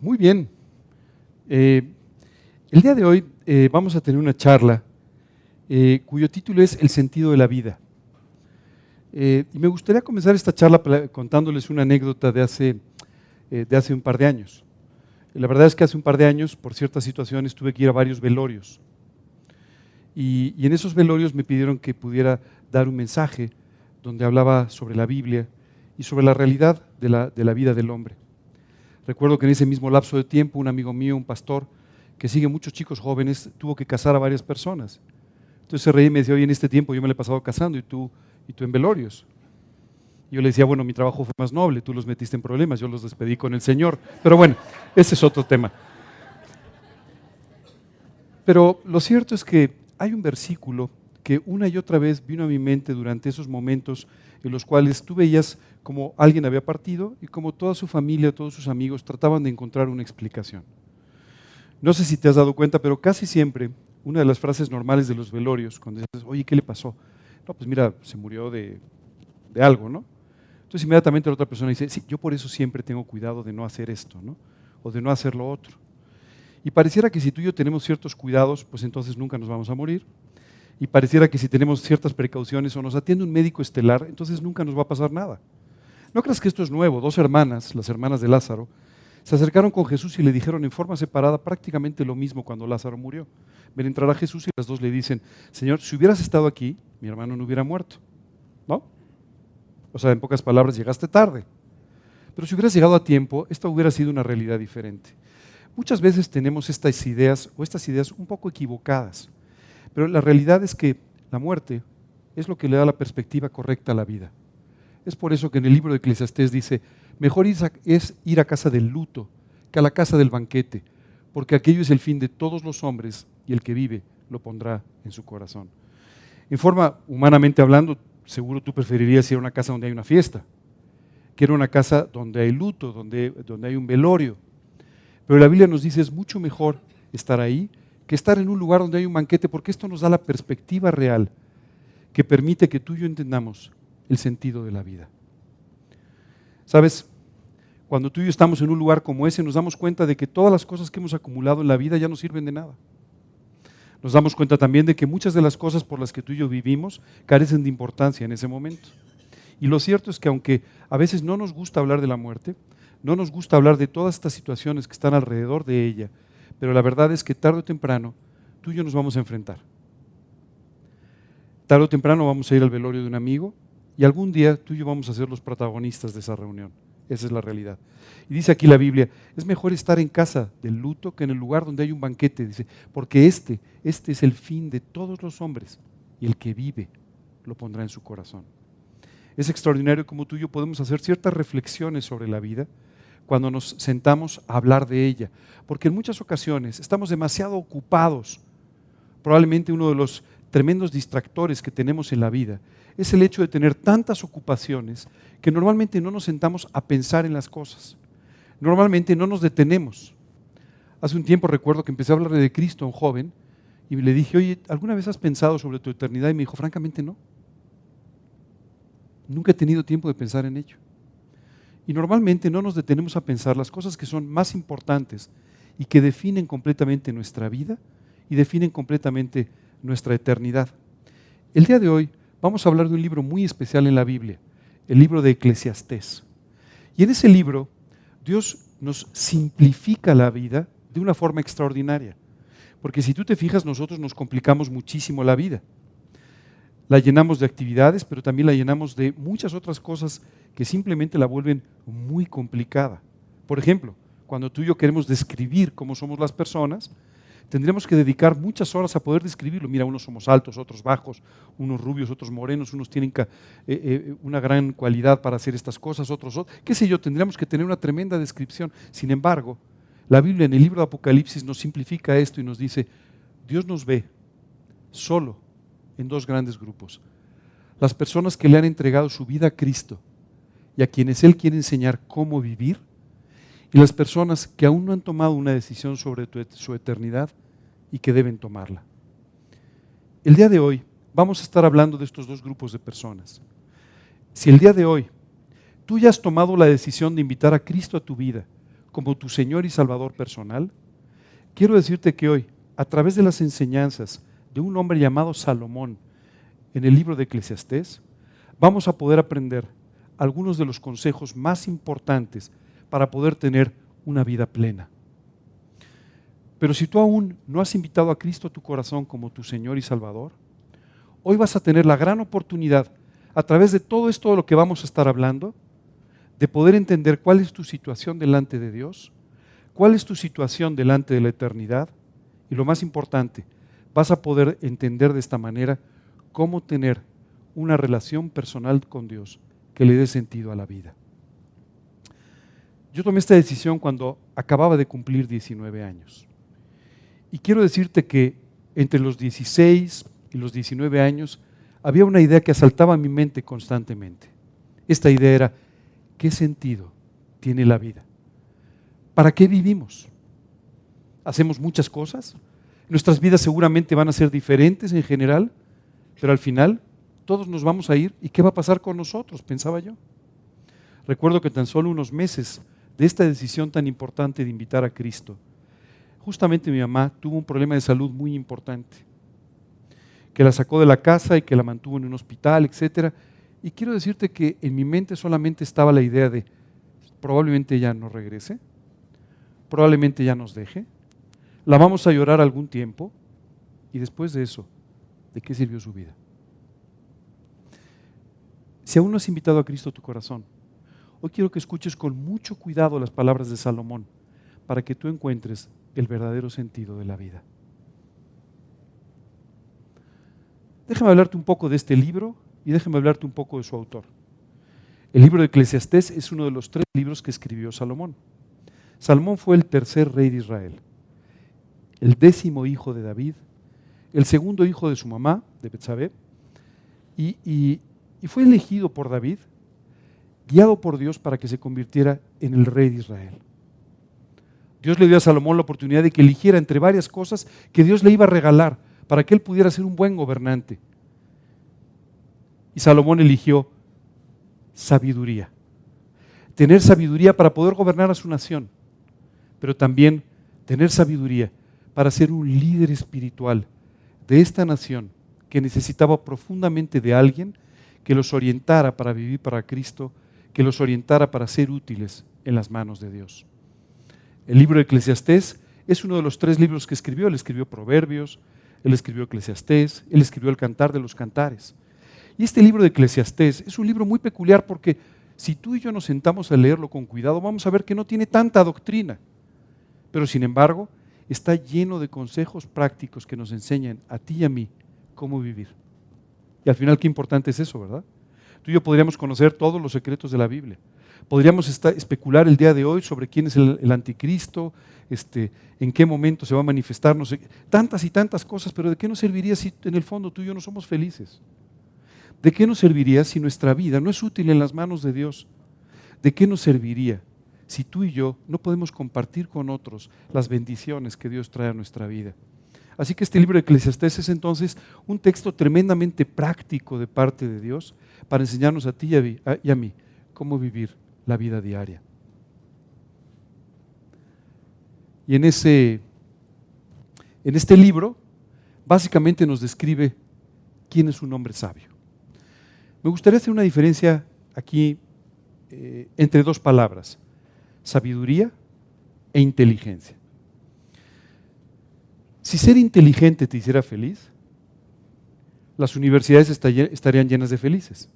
Muy bien. El día de hoy vamos a tener una charla cuyo título es El sentido de la vida. Y me gustaría comenzar esta charla contándoles una anécdota de hace un par de años. La verdad es que hace un par de años, por ciertas situaciones, tuve que ir a varios velorios. Y en esos velorios me pidieron que pudiera dar un mensaje donde hablaba sobre la Biblia y sobre la realidad de la vida del hombre. Recuerdo que en ese mismo lapso de tiempo, un amigo mío, un pastor, que sigue muchos chicos jóvenes, tuvo que casar a varias personas. Entonces se reía y me decía, oye, en este tiempo yo me lo he pasado casando y tú en velorios. Y yo le decía, bueno, mi trabajo fue más noble, tú los metiste en problemas, yo los despedí con el Señor. Pero bueno, ese es otro tema. Pero lo cierto es que hay un versículo que una y otra vez vino a mi mente durante esos momentos en los cuales tú veías como alguien había partido y como toda su familia, todos sus amigos trataban de encontrar una explicación. No sé si te has dado cuenta, pero casi siempre una de las frases normales de los velorios, cuando dices, oye, ¿qué le pasó? No, pues mira, se murió de algo, ¿no? Entonces inmediatamente la otra persona dice, sí, yo por eso siempre tengo cuidado de no hacer esto, ¿no? O de no hacer lo otro. Y pareciera que si tú y yo tenemos ciertos cuidados, pues entonces nunca nos vamos a morir. Y pareciera que si tenemos ciertas precauciones o nos atiende un médico estelar, entonces nunca nos va a pasar nada. No creas que esto es nuevo. Dos hermanas, las hermanas de Lázaro, se acercaron con Jesús y le dijeron en forma separada prácticamente lo mismo cuando Lázaro murió. Ven a entrar a Jesús y las dos le dicen, Señor, si hubieras estado aquí, mi hermano no hubiera muerto. ¿No? O sea, en pocas palabras, llegaste tarde. Pero si hubieras llegado a tiempo, esta hubiera sido una realidad diferente. Muchas veces tenemos estas ideas un poco equivocadas, pero la realidad es que la muerte es lo que le da la perspectiva correcta a la vida. Es por eso que en el libro de Eclesiastés dice, mejor es ir a casa del luto que a la casa del banquete, porque aquello es el fin de todos los hombres y el que vive lo pondrá en su corazón. En forma humanamente hablando, seguro tú preferirías ir a una casa donde hay una fiesta, que ir a una casa donde hay luto, donde hay un velorio. Pero la Biblia nos dice es mucho mejor estar ahí que estar en un lugar donde hay un banquete, porque esto nos da la perspectiva real que permite que tú y yo entendamos el sentido de la vida. ¿Sabes? Cuando tú y yo estamos en un lugar como ese, nos damos cuenta de que todas las cosas que hemos acumulado en la vida ya no sirven de nada. Nos damos cuenta también de que muchas de las cosas por las que tú y yo vivimos carecen de importancia en ese momento. Y lo cierto es que aunque a veces no nos gusta hablar de la muerte, no nos gusta hablar de todas estas situaciones que están alrededor de ella, pero la verdad es que tarde o temprano tú y yo nos vamos a enfrentar. Tarde o temprano vamos a ir al velorio de un amigo y algún día tú y yo vamos a ser los protagonistas de esa reunión. Esa es la realidad. Y dice aquí la Biblia, es mejor estar en casa del luto que en el lugar donde hay un banquete, dice, porque este es el fin de todos los hombres y el que vive lo pondrá en su corazón. Es extraordinario como tú y yo podemos hacer ciertas reflexiones sobre la vida cuando nos sentamos a hablar de ella, porque en muchas ocasiones estamos demasiado ocupados. Probablemente uno de los tremendos distractores que tenemos en la vida es el hecho de tener tantas ocupaciones que normalmente no nos sentamos a pensar en las cosas. Normalmente no nos detenemos. Hace un tiempo recuerdo que empecé a hablarle de Cristo a un joven y le dije, oye, ¿alguna vez has pensado sobre tu eternidad? Y me dijo, francamente no. Nunca he tenido tiempo de pensar en ello. Y normalmente no nos detenemos a pensar las cosas que son más importantes y que definen completamente nuestra vida y definen completamente nuestra eternidad. El día de hoy vamos a hablar de un libro muy especial en la Biblia, el libro de Eclesiastés. Y en ese libro Dios nos simplifica la vida de una forma extraordinaria. Porque si tú te fijas, nosotros nos complicamos muchísimo la vida. La llenamos de actividades, pero también la llenamos de muchas otras cosas que simplemente la vuelven muy complicada. Por ejemplo, cuando tú y yo queremos describir cómo somos las personas, tendremos que dedicar muchas horas a poder describirlo. Mira, unos somos altos, otros bajos, unos rubios, otros morenos, unos tienen una gran cualidad para hacer estas cosas, otros, qué sé yo, tendríamos que tener una tremenda descripción. Sin embargo, la Biblia en el libro de Apocalipsis nos simplifica esto y nos dice, Dios nos ve solo en dos grandes grupos. Las personas que le han entregado su vida a Cristo y a quienes Él quiere enseñar cómo vivir, y las personas que aún no han tomado una decisión sobre su eternidad y que deben tomarla. El día de hoy vamos a estar hablando de estos dos grupos de personas. Si el día de hoy tú ya has tomado la decisión de invitar a Cristo a tu vida como tu Señor y Salvador personal, quiero decirte que hoy, a través de las enseñanzas de un hombre llamado Salomón en el libro de Eclesiastés, vamos a poder aprender algunos de los consejos más importantes para poder tener una vida plena. Pero si tú aún no has invitado a Cristo a tu corazón como tu Señor y Salvador, hoy vas a tener la gran oportunidad, a través de todo esto de lo que vamos a estar hablando, de poder entender cuál es tu situación delante de Dios, cuál es tu situación delante de la eternidad, y lo más importante, vas a poder entender de esta manera cómo tener una relación personal con Dios que le dé sentido a la vida. Yo tomé esta decisión cuando acababa de cumplir 19 años. Y quiero decirte que entre los 16 y los 19 años había una idea que asaltaba mi mente constantemente. Esta idea era, ¿qué sentido tiene la vida? ¿Para qué vivimos? ¿Hacemos muchas cosas? Nuestras vidas seguramente van a ser diferentes en general, pero al final todos nos vamos a ir. ¿Y qué va a pasar con nosotros? Pensaba yo. Recuerdo que tan solo unos meses de esta decisión tan importante de invitar a Cristo, justamente mi mamá tuvo un problema de salud muy importante, que la sacó de la casa y que la mantuvo en un hospital, etc. Y quiero decirte que en mi mente solamente estaba la idea de probablemente ya no regrese, probablemente ya nos deje, la vamos a llorar algún tiempo y después de eso, ¿de qué sirvió su vida? Si aún no has invitado a Cristo a tu corazón, hoy quiero que escuches con mucho cuidado las palabras de Salomón para que tú encuentres el verdadero sentido de la vida. Déjame hablarte un poco de este libro y déjame hablarte un poco de su autor. El libro de Eclesiastés es uno de los 3 libros que escribió Salomón. Salomón fue el tercer rey de Israel, el 10º hijo de David, el segundo hijo de su mamá, de Betsabé, y fue elegido por David, guiado por Dios para que se convirtiera en el rey de Israel. Dios le dio a Salomón la oportunidad de que eligiera entre varias cosas que Dios le iba a regalar para que él pudiera ser un buen gobernante. Y Salomón eligió sabiduría. Tener sabiduría para poder gobernar a su nación, pero también tener sabiduría para ser un líder espiritual de esta nación que necesitaba profundamente de alguien que los orientara para vivir para Cristo, que los orientara para ser útiles en las manos de Dios. El libro de Eclesiastés es uno de los 3 libros que escribió. Él escribió Proverbios, él escribió Eclesiastés, él escribió el Cantar de los Cantares. Y este libro de Eclesiastés es un libro muy peculiar porque si tú y yo nos sentamos a leerlo con cuidado, vamos a ver que no tiene tanta doctrina, pero sin embargo está lleno de consejos prácticos que nos enseñan a ti y a mí cómo vivir. Y al final qué importante es eso, ¿verdad? Tú y yo podríamos conocer todos los secretos de la Biblia. Podríamos especular el día de hoy sobre quién es el anticristo, en qué momento se va a manifestar, no sé, tantas y tantas cosas, pero ¿de qué nos serviría si en el fondo tú y yo no somos felices? ¿De qué nos serviría si nuestra vida no es útil en las manos de Dios? ¿De qué nos serviría si tú y yo no podemos compartir con otros las bendiciones que Dios trae a nuestra vida? Así que este libro de Eclesiastés es entonces un texto tremendamente práctico de parte de Dios para enseñarnos a ti y a mí cómo vivir la vida diaria. Y en este libro básicamente nos describe quién es un hombre sabio. Me gustaría hacer una diferencia aquí entre 2 palabras, sabiduría e inteligencia. Si ser inteligente te hiciera feliz, las universidades estarían llenas de felices.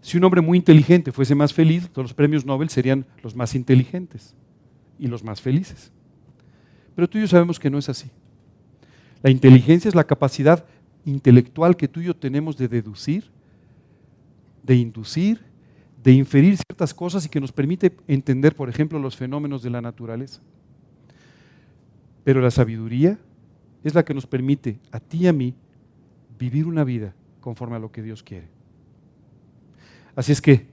Si un hombre muy inteligente fuese más feliz, todos los premios Nobel serían los más inteligentes y los más felices. Pero tú y yo sabemos que no es así. La inteligencia es la capacidad intelectual que tú y yo tenemos de deducir, de inducir, de inferir ciertas cosas y que nos permite entender, por ejemplo, los fenómenos de la naturaleza. Pero la sabiduría es la que nos permite a ti y a mí vivir una vida conforme a lo que Dios quiere. Así es que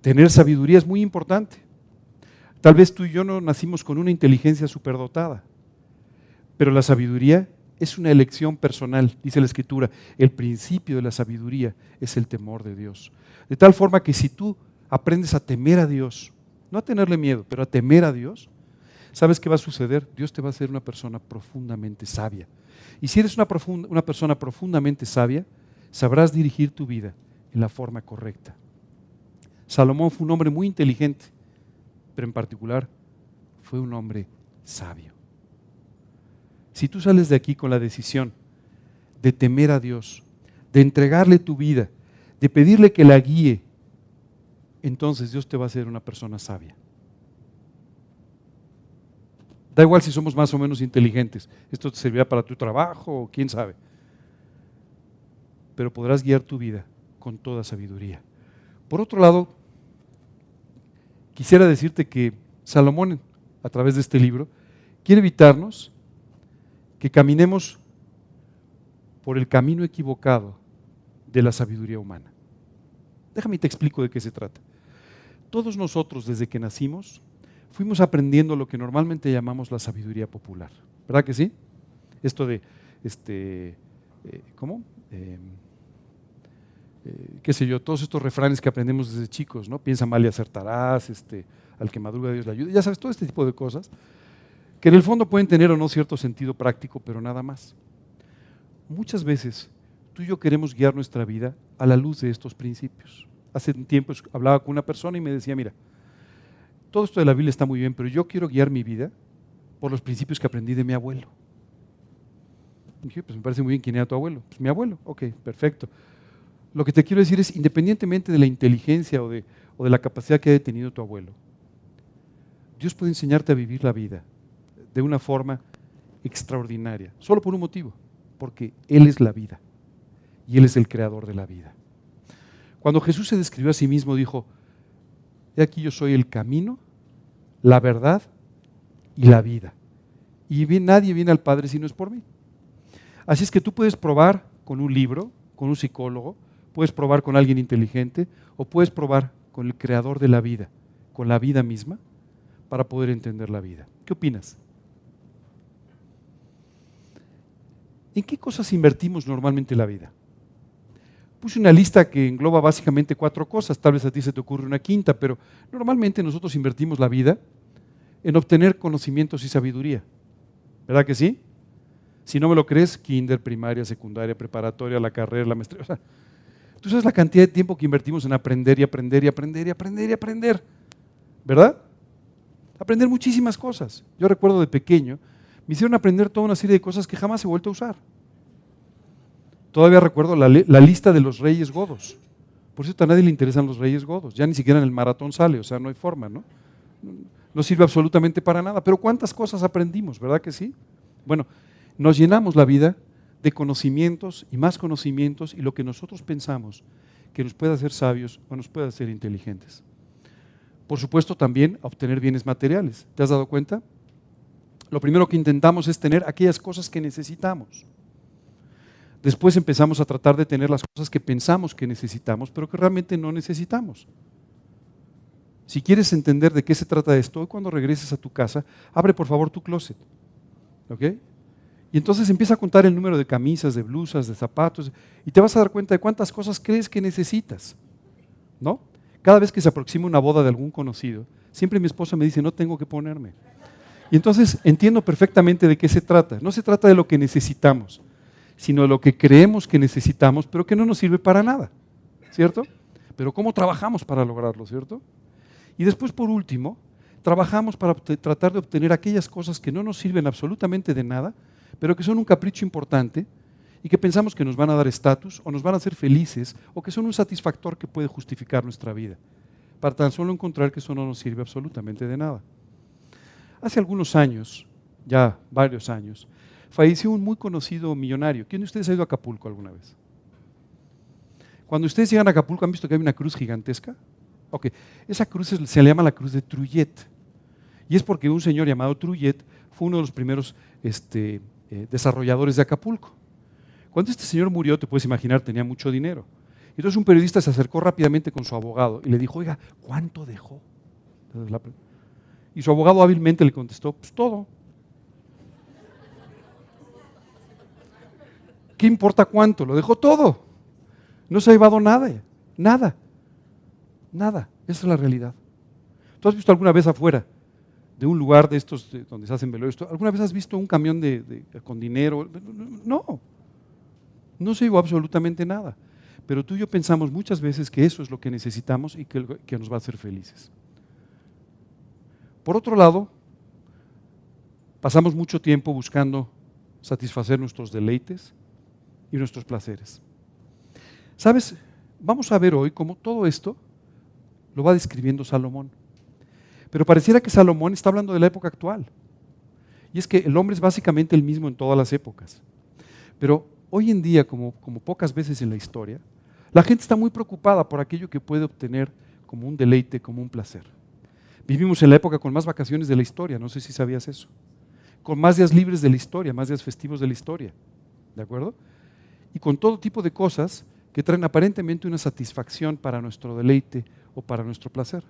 tener sabiduría es muy importante. Tal vez tú y yo no nacimos con una inteligencia superdotada, pero la sabiduría es una elección personal, dice la Escritura. El principio de la sabiduría es el temor de Dios. De tal forma que si tú aprendes a temer a Dios no a tenerle miedo, pero a temer a Dios, ¿sabes qué va a suceder? Dios te va a hacer una persona profundamente sabia. Y si eres una persona profundamente sabia, sabrás dirigir tu vida en la forma correcta. Salomón fue un hombre muy inteligente, pero en particular fue un hombre sabio. Si tú sales de aquí con la decisión de temer a Dios, de entregarle tu vida, de pedirle que la guíe, entonces Dios te va a hacer una persona sabia. Da igual si somos más o menos inteligentes, esto te servirá para tu trabajo o quién sabe, pero podrás guiar tu vida con toda sabiduría. Por otro lado, quisiera decirte que Salomón, a través de este libro, quiere evitarnos que caminemos por el camino equivocado de la sabiduría humana. Déjame y te explico de qué se trata. Todos nosotros, desde que nacimos, fuimos aprendiendo lo que normalmente llamamos la sabiduría popular. ¿Verdad que sí? Esto de, ¿cómo? Qué sé yo, todos estos refranes que aprendemos desde chicos, ¿no? Piensa mal y acertarás, al que madruga Dios le ayuda. Ya sabes, todo este tipo de cosas que en el fondo pueden tener o no cierto sentido práctico, pero nada más. Muchas veces tú y yo queremos guiar nuestra vida a la luz de estos principios. Hace un tiempo hablaba con una persona y me decía, mira, todo esto de la Biblia está muy bien, pero yo quiero guiar mi vida por los principios que aprendí de mi abuelo. Y dije, pues me parece muy bien. ¿Quién era tu abuelo? Pues mi abuelo. Ok, perfecto. Lo que te quiero decir es, independientemente de la inteligencia o de la capacidad que haya tenido tu abuelo, Dios puede enseñarte a vivir la vida de una forma extraordinaria, solo por un motivo, porque Él es la vida y Él es el creador de la vida. Cuando Jesús se describió a sí mismo, dijo, he aquí yo soy el camino, la verdad y la vida. Y nadie viene al Padre si no es por mí. Así es que tú puedes probar con un libro, con un psicólogo, puedes probar con alguien inteligente o puedes probar con el creador de la vida, con la vida misma, para poder entender la vida. ¿Qué opinas? ¿En qué cosas invertimos normalmente la vida? Puse una lista que engloba básicamente 4 cosas, tal vez a ti se te ocurre una quinta, pero normalmente nosotros invertimos la vida en obtener conocimientos y sabiduría. ¿Verdad que sí? Si no me lo crees, kinder, primaria, secundaria, preparatoria, la carrera, la maestría. O sea, tú sabes la cantidad de tiempo que invertimos en aprender y aprender y aprender y aprender y aprender. ¿Verdad? Aprender muchísimas cosas. Yo recuerdo de pequeño, me hicieron aprender toda una serie de cosas que jamás he vuelto a usar. Todavía recuerdo la lista de los reyes godos. Por cierto, a nadie le interesan los reyes godos. Ya ni siquiera en el maratón sale, o sea, no hay forma, ¿no? No sirve absolutamente para nada. Pero ¿cuántas cosas aprendimos? ¿Verdad que sí? Bueno, nos llenamos la vida de conocimientos y lo que nosotros pensamos que nos puede hacer sabios o nos puede hacer inteligentes. Por supuesto, también obtener bienes materiales. ¿Te has dado cuenta? Lo primero que intentamos es tener aquellas cosas que necesitamos. Después empezamos a tratar de tener las cosas que pensamos que necesitamos, pero que realmente no necesitamos. Si quieres entender de qué se trata esto, hoy cuando regreses a tu casa, abre por favor tu closet. ¿Ok? Y entonces empieza a contar el número de camisas, de blusas, de zapatos, y te vas a dar cuenta de cuántas cosas crees que necesitas. ¿No? Cada vez que se aproxima una boda de algún conocido, siempre mi esposa me dice, no tengo que ponerme. Y entonces entiendo perfectamente de qué se trata. No se trata de lo que necesitamos, sino de lo que creemos que necesitamos, pero que no nos sirve para nada, ¿cierto? Pero ¿cómo trabajamos para lograrlo, cierto? Y después, por último, trabajamos para tratar de obtener aquellas cosas que no nos sirven absolutamente de nada, pero que son un capricho importante y que pensamos que nos van a dar estatus o nos van a hacer felices o que son un satisfactor que puede justificar nuestra vida, para tan solo encontrar que eso no nos sirve absolutamente de nada. Hace algunos años, ya varios años, falleció un muy conocido millonario. ¿Quién de ustedes ha ido a Acapulco alguna vez? Cuando ustedes llegan a Acapulco, ¿han visto que hay una cruz gigantesca? Ok, esa cruz se le llama la cruz de Trullet. Y es porque un señor llamado Trullet fue uno de los primeros desarrolladores de Acapulco. Cuando este señor murió, te puedes imaginar, tenía mucho dinero. Entonces un periodista se acercó rápidamente con su abogado y le dijo, oiga, ¿cuánto dejó? Y su abogado hábilmente le contestó, pues todo. ¿Qué importa cuánto? Lo dejó todo. No se ha llevado nada, nada, nada. Esa es la realidad. ¿Tú has visto alguna vez afuera de un lugar de estos donde se hacen velorios? ¿Alguna vez has visto un camión con dinero? No, no se llevó absolutamente nada. Pero tú y yo pensamos muchas veces que eso es lo que necesitamos y que nos va a hacer felices. Por otro lado, pasamos mucho tiempo buscando satisfacer nuestros deleites y nuestros placeres. ¿Sabes? Vamos a ver hoy cómo todo esto lo va describiendo Salomón. Pero pareciera que Salomón está hablando de la época actual. Y es que el hombre es básicamente el mismo en todas las épocas. Pero hoy en día, como pocas veces en la historia, la gente está muy preocupada por aquello que puede obtener como un deleite, como un placer. Vivimos en la época con más vacaciones de la historia, no sé si sabías eso. Con más días libres de la historia, más días festivos de la historia. ¿De acuerdo? Y con todo tipo de cosas que traen aparentemente una satisfacción para nuestro deleite o para nuestro placer.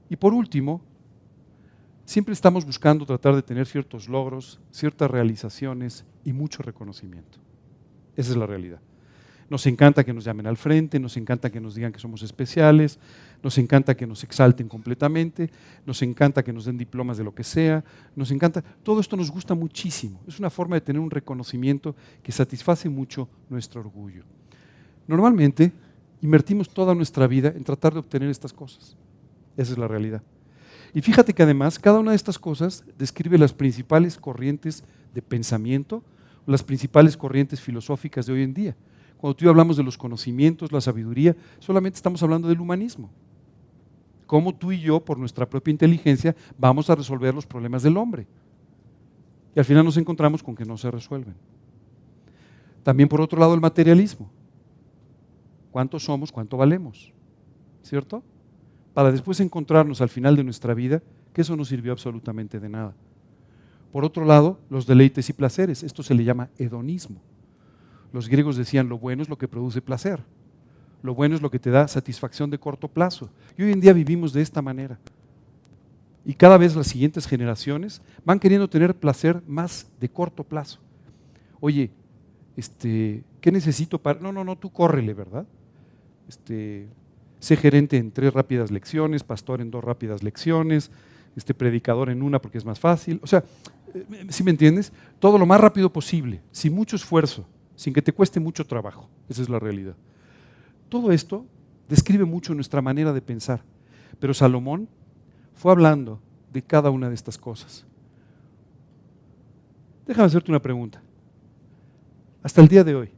Y por último, siempre estamos buscando tratar de tener ciertos logros, ciertas realizaciones y mucho reconocimiento. Esa es la realidad. Nos encanta que nos llamen al frente, nos encanta que nos digan que somos especiales, nos encanta que nos exalten completamente, nos encanta que nos den diplomas de lo que sea, nos encanta, todo esto nos gusta muchísimo. Es una forma de tener un reconocimiento que satisface mucho nuestro orgullo. Normalmente, invertimos toda nuestra vida en tratar de obtener estas cosas. Esa es la realidad. Y fíjate que además, cada una de estas cosas describe las principales corrientes de pensamiento, las principales corrientes filosóficas de hoy en día. Cuando tú y yo hablamos de los conocimientos, la sabiduría, solamente estamos hablando del humanismo. Cómo tú y yo, por nuestra propia inteligencia, vamos a resolver los problemas del hombre. Y al final nos encontramos con que no se resuelven. También por otro lado el materialismo. ¿Cuántos somos? ¿Cuánto valemos? ¿Cierto? Para después encontrarnos al final de nuestra vida que eso no sirvió absolutamente de nada. Por otro lado, los deleites y placeres. Esto se le llama hedonismo. Los griegos decían, lo bueno es lo que produce placer. Lo bueno es lo que te da satisfacción de corto plazo. Y hoy en día vivimos de esta manera. Y cada vez las siguientes generaciones van queriendo tener placer más de corto plazo. Oye, ¿qué necesito para...? No, tú córrele, ¿verdad? Sé gerente en 3 rápidas lecciones, pastor en 2 rápidas lecciones, predicador en 1 porque es más fácil. O sea, ¿sí me entiendes? Todo lo más rápido posible, sin mucho esfuerzo, sin que te cueste mucho trabajo. Esa es la realidad. Todo esto describe mucho nuestra manera de pensar, pero Salomón fue hablando de cada una de estas cosas. Déjame hacerte una pregunta. Hasta el día de hoy,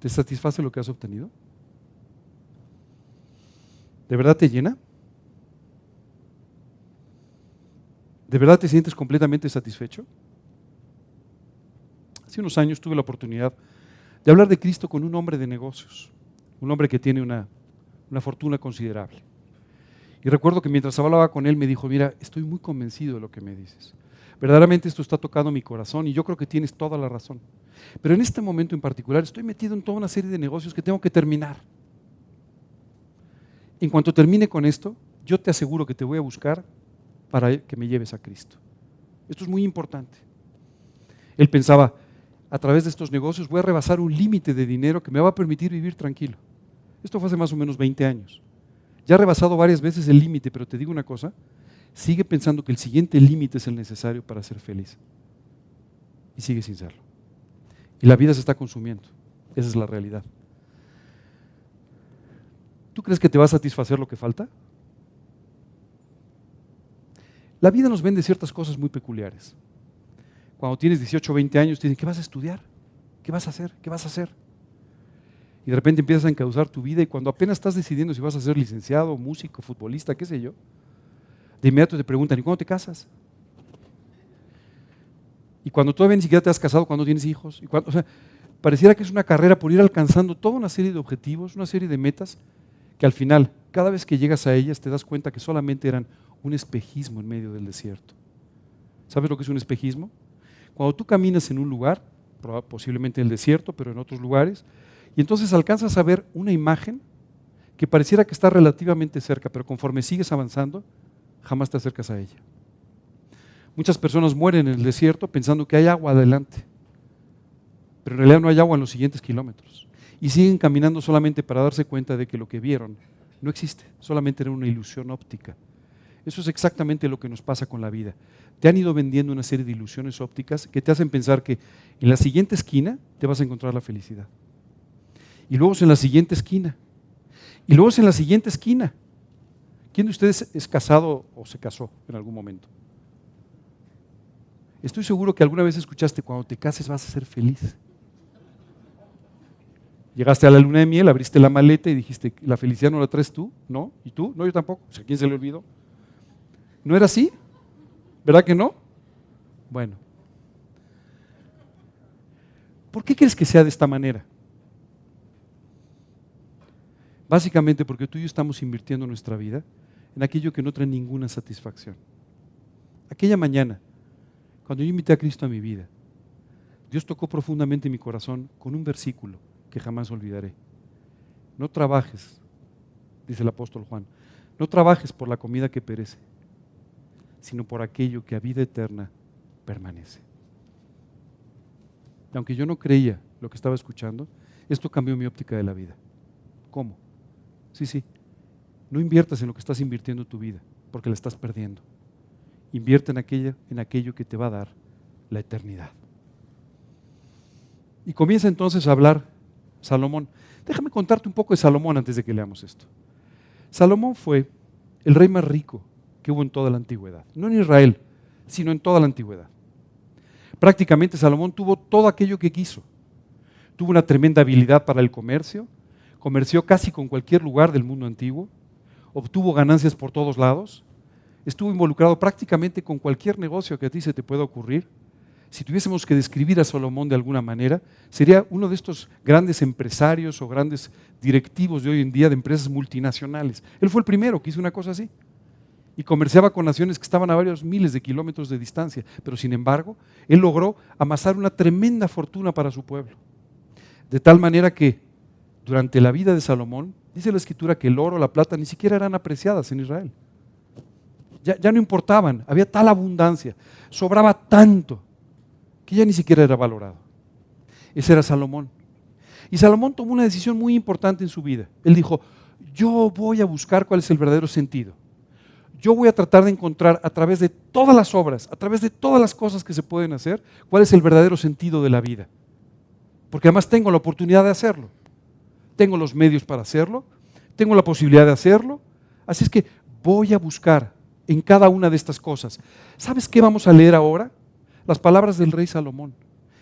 ¿te satisface lo que has obtenido? ¿De verdad te llena? ¿De verdad te sientes completamente satisfecho? Hace unos años tuve la oportunidad de hablar de Cristo con un hombre de negocios, un hombre que tiene una fortuna considerable. Y recuerdo que mientras hablaba con él me dijo, mira, estoy muy convencido de lo que me dices. Verdaderamente esto está tocando mi corazón y yo creo que tienes toda la razón. Pero en este momento en particular estoy metido en toda una serie de negocios que tengo que terminar. En cuanto termine con esto, yo te aseguro que te voy a buscar para que me lleves a Cristo. Esto es muy importante. Él pensaba, a través de estos negocios voy a rebasar un límite de dinero que me va a permitir vivir tranquilo. Esto fue hace más o menos 20 años. Ya ha rebasado varias veces el límite, pero te digo una cosa, sigue pensando que el siguiente límite es el necesario para ser feliz. Y sigue sin serlo. Y la vida se está consumiendo. Esa es la realidad. ¿Tú crees que te va a satisfacer lo que falta? La vida nos vende ciertas cosas muy peculiares. Cuando tienes 18 o 20 años, te dicen, ¿qué vas a estudiar? ¿Qué vas a hacer? ¿Qué vas a hacer? Y de repente empiezas a encauzar tu vida y cuando apenas estás decidiendo si vas a ser licenciado, músico, futbolista, qué sé yo, de inmediato te preguntan, ¿y cuándo te casas? Y cuando todavía ni siquiera te has casado, ¿cuándo tienes hijos? O sea, pareciera que es una carrera por ir alcanzando toda una serie de objetivos, una serie de metas, que al final, cada vez que llegas a ellas, te das cuenta que solamente eran un espejismo en medio del desierto. ¿Sabes lo que es un espejismo? Cuando tú caminas en un lugar, posiblemente en el desierto, pero en otros lugares, y entonces alcanzas a ver una imagen que pareciera que está relativamente cerca, pero conforme sigues avanzando, jamás te acercas a ella. Muchas personas mueren en el desierto pensando que hay agua adelante, pero en realidad no hay agua en los siguientes kilómetros. Y siguen caminando solamente para darse cuenta de que lo que vieron No existe, solamente era una ilusión óptica. Eso es exactamente lo que nos pasa con la vida. Te han ido vendiendo una serie de ilusiones ópticas que te hacen pensar que en la siguiente esquina te vas a encontrar la felicidad. Y luego es en la siguiente esquina. Y luego es en la siguiente esquina. ¿Quién de ustedes es casado o se casó en algún momento? Estoy seguro que alguna vez escuchaste: cuando te cases vas a ser feliz. Llegaste a la luna de miel, abriste la maleta y dijiste: ¿la felicidad no la traes tú? ¿No? ¿Y tú? No, yo tampoco. ¿A quién se le olvidó? ¿No era así? ¿Verdad que no? Bueno. ¿Por qué crees que sea de esta manera? Básicamente porque tú y yo estamos invirtiendo nuestra vida en aquello que no trae ninguna satisfacción. Aquella mañana, cuando yo invité a Cristo a mi vida, Dios tocó profundamente mi corazón con un versículo que jamás olvidaré. No trabajes, dice el apóstol Juan, no trabajes por la comida que perece, sino por aquello que a vida eterna permanece. Y aunque yo no creía lo que estaba escuchando, esto cambió mi óptica de la vida. ¿Cómo? Sí, no inviertas en lo que estás invirtiendo tu vida, porque la estás perdiendo. Invierte en aquello que te va a dar la eternidad. Y comienza entonces a hablar Salomón. Déjame contarte un poco de Salomón antes de que leamos esto. Salomón fue el rey más rico que hubo en toda la antigüedad. No en Israel, sino en toda la antigüedad. Prácticamente Salomón tuvo todo aquello que quiso. Tuvo una tremenda habilidad para el comercio, comerció casi con cualquier lugar del mundo antiguo, obtuvo ganancias por todos lados, estuvo involucrado prácticamente con cualquier negocio que a ti se te pueda ocurrir. Si tuviésemos que describir a Salomón de alguna manera, sería uno de estos grandes empresarios o grandes directivos de hoy en día de empresas multinacionales. Él fue el primero que hizo una cosa así. Y comerciaba con naciones que estaban a varios miles de kilómetros de distancia. Pero sin embargo, él logró amasar una tremenda fortuna para su pueblo. De tal manera que durante la vida de Salomón, dice la Escritura que el oro, la plata, ni siquiera eran apreciadas en Israel. Ya no importaban, había tal abundancia, sobraba tanto, que ya ni siquiera era valorado. Ese era Salomón. Y Salomón tomó una decisión muy importante en su vida. Él dijo: yo voy a buscar cuál es el verdadero sentido. Yo voy a tratar de encontrar a través de todas las obras, a través de todas las cosas que se pueden hacer, cuál es el verdadero sentido de la vida. Porque además tengo la oportunidad de hacerlo. Tengo los medios para hacerlo, tengo la posibilidad de hacerlo. Así es que voy a buscar en cada una de estas cosas. ¿Sabes qué vamos a leer ahora? Las palabras del rey Salomón,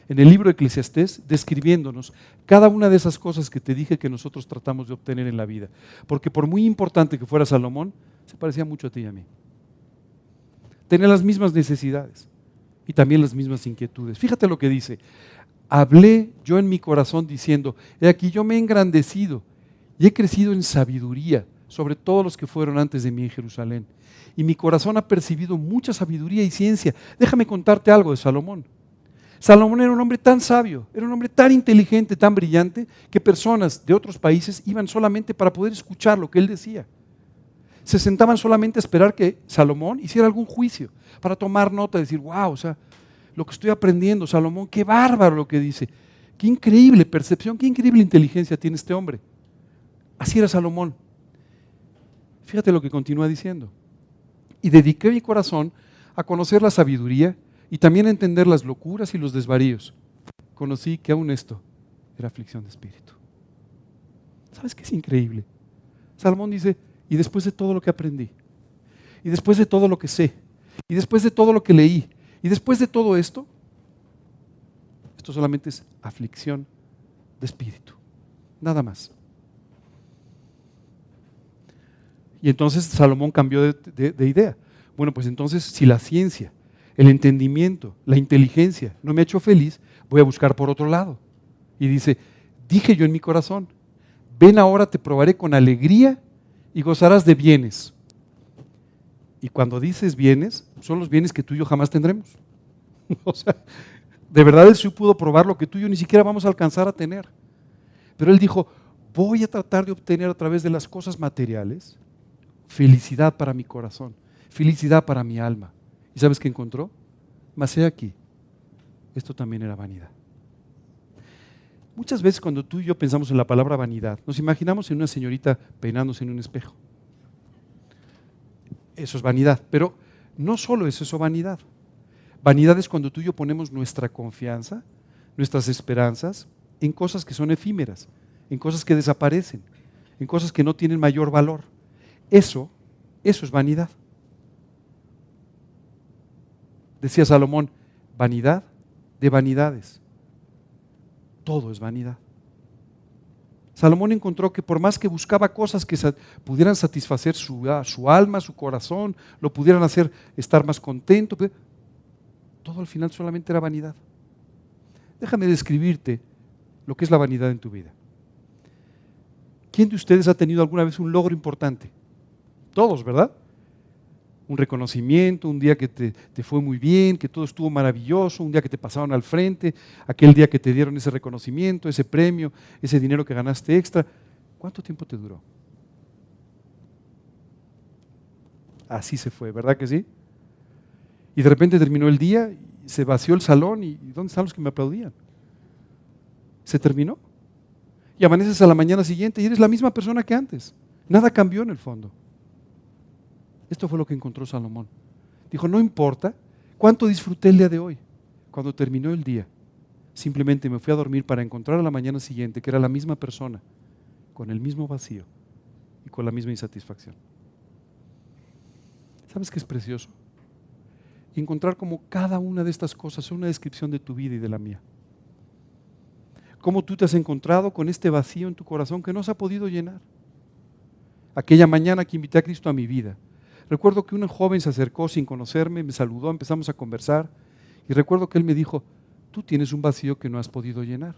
en el libro de Eclesiastés, describiéndonos cada una de esas cosas que te dije que nosotros tratamos de obtener en la vida. Porque por muy importante que fuera Salomón, se parecía mucho a ti y a mí. Tenía las mismas necesidades y también las mismas inquietudes. Fíjate lo que dice: hablé yo en mi corazón diciendo: he aquí yo me he engrandecido y he crecido en sabiduría sobre todos los que fueron antes de mí en Jerusalén. Y mi corazón ha percibido mucha sabiduría y ciencia. Déjame contarte algo de Salomón. Salomón era un hombre tan sabio, era un hombre tan inteligente, tan brillante, que personas de otros países iban solamente para poder escuchar lo que él decía. Se sentaban solamente a esperar que Salomón hiciera algún juicio, para tomar nota y decir: wow, o sea, lo que estoy aprendiendo, Salomón, qué bárbaro lo que dice. Qué increíble percepción, qué increíble inteligencia tiene este hombre. Así era Salomón. Fíjate lo que continúa diciendo. Y dediqué mi corazón a conocer la sabiduría y también a entender las locuras y los desvaríos. Conocí que aún esto era aflicción de espíritu. ¿Sabes qué es increíble? Salomón dice: y después de todo lo que aprendí, y después de todo lo que sé, y después de todo lo que leí, y después de todo esto, esto solamente es aflicción de espíritu, nada más. Y entonces Salomón cambió de idea. Bueno, pues entonces, si la ciencia, el entendimiento, la inteligencia no me ha hecho feliz, voy a buscar por otro lado. Y dice: dije yo en mi corazón: ven ahora, te probaré con alegría y gozarás de bienes. Y cuando dices bienes, son los bienes que tú y yo jamás tendremos. O sea, de verdad él sí pudo probar lo que tú y yo ni siquiera vamos a alcanzar a tener. Pero él dijo: voy a tratar de obtener a través de las cosas materiales felicidad para mi corazón, felicidad para mi alma. ¿Y sabes qué encontró? Mas he aquí, esto también era vanidad. Muchas veces cuando tú y yo pensamos en la palabra vanidad, nos imaginamos en una señorita peinándose en un espejo. Eso es vanidad, pero no solo es eso vanidad. Vanidad es cuando tú y yo ponemos nuestra confianza, nuestras esperanzas en cosas que son efímeras, en cosas que desaparecen, en cosas que no tienen mayor valor. Eso es vanidad. Decía Salomón, vanidad de vanidades. Todo es vanidad. Salomón encontró que por más que buscaba cosas que pudieran satisfacer su alma, su corazón, lo pudieran hacer estar más contento, todo al final solamente era vanidad. Déjame describirte lo que es la vanidad en tu vida. ¿Quién de ustedes ha tenido alguna vez un logro importante? Todos, ¿verdad? Un reconocimiento, un día que te fue muy bien, que todo estuvo maravilloso, un día que te pasaron al frente, aquel día que te dieron ese reconocimiento, ese premio, ese dinero que ganaste extra. ¿Cuánto tiempo te duró? Así se fue, ¿verdad que sí? Y de repente terminó el día, se vació el salón y ¿dónde están los que me aplaudían? Se terminó. Y amaneces a la mañana siguiente y eres la misma persona que antes. Nada cambió en el fondo. Esto fue lo que encontró Salomón. Dijo, no importa cuánto disfruté el día de hoy. Cuando terminó el día, simplemente me fui a dormir para encontrar a la mañana siguiente que era la misma persona, con el mismo vacío y con la misma insatisfacción. ¿Sabes qué es precioso? Encontrar como cada una de estas cosas es una descripción de tu vida y de la mía. Cómo tú te has encontrado con este vacío en tu corazón que no se ha podido llenar. Aquella mañana que invité a Cristo a mi vida, recuerdo que un joven se acercó sin conocerme, me saludó, empezamos a conversar y recuerdo que él me dijo, tú tienes un vacío que no has podido llenar.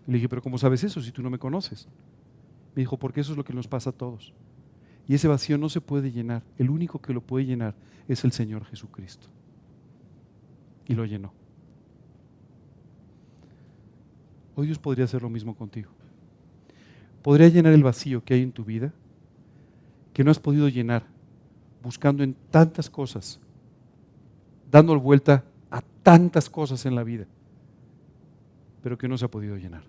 Y le dije, pero ¿cómo sabes eso si tú no me conoces? Me dijo, porque eso es lo que nos pasa a todos. Y ese vacío no se puede llenar, el único que lo puede llenar es el Señor Jesucristo. Y lo llenó. Hoy Dios podría hacer lo mismo contigo. Podría llenar el vacío que hay en tu vida, que no has podido llenar, buscando en tantas cosas, dando vuelta a tantas cosas en la vida, pero que no se ha podido llenar.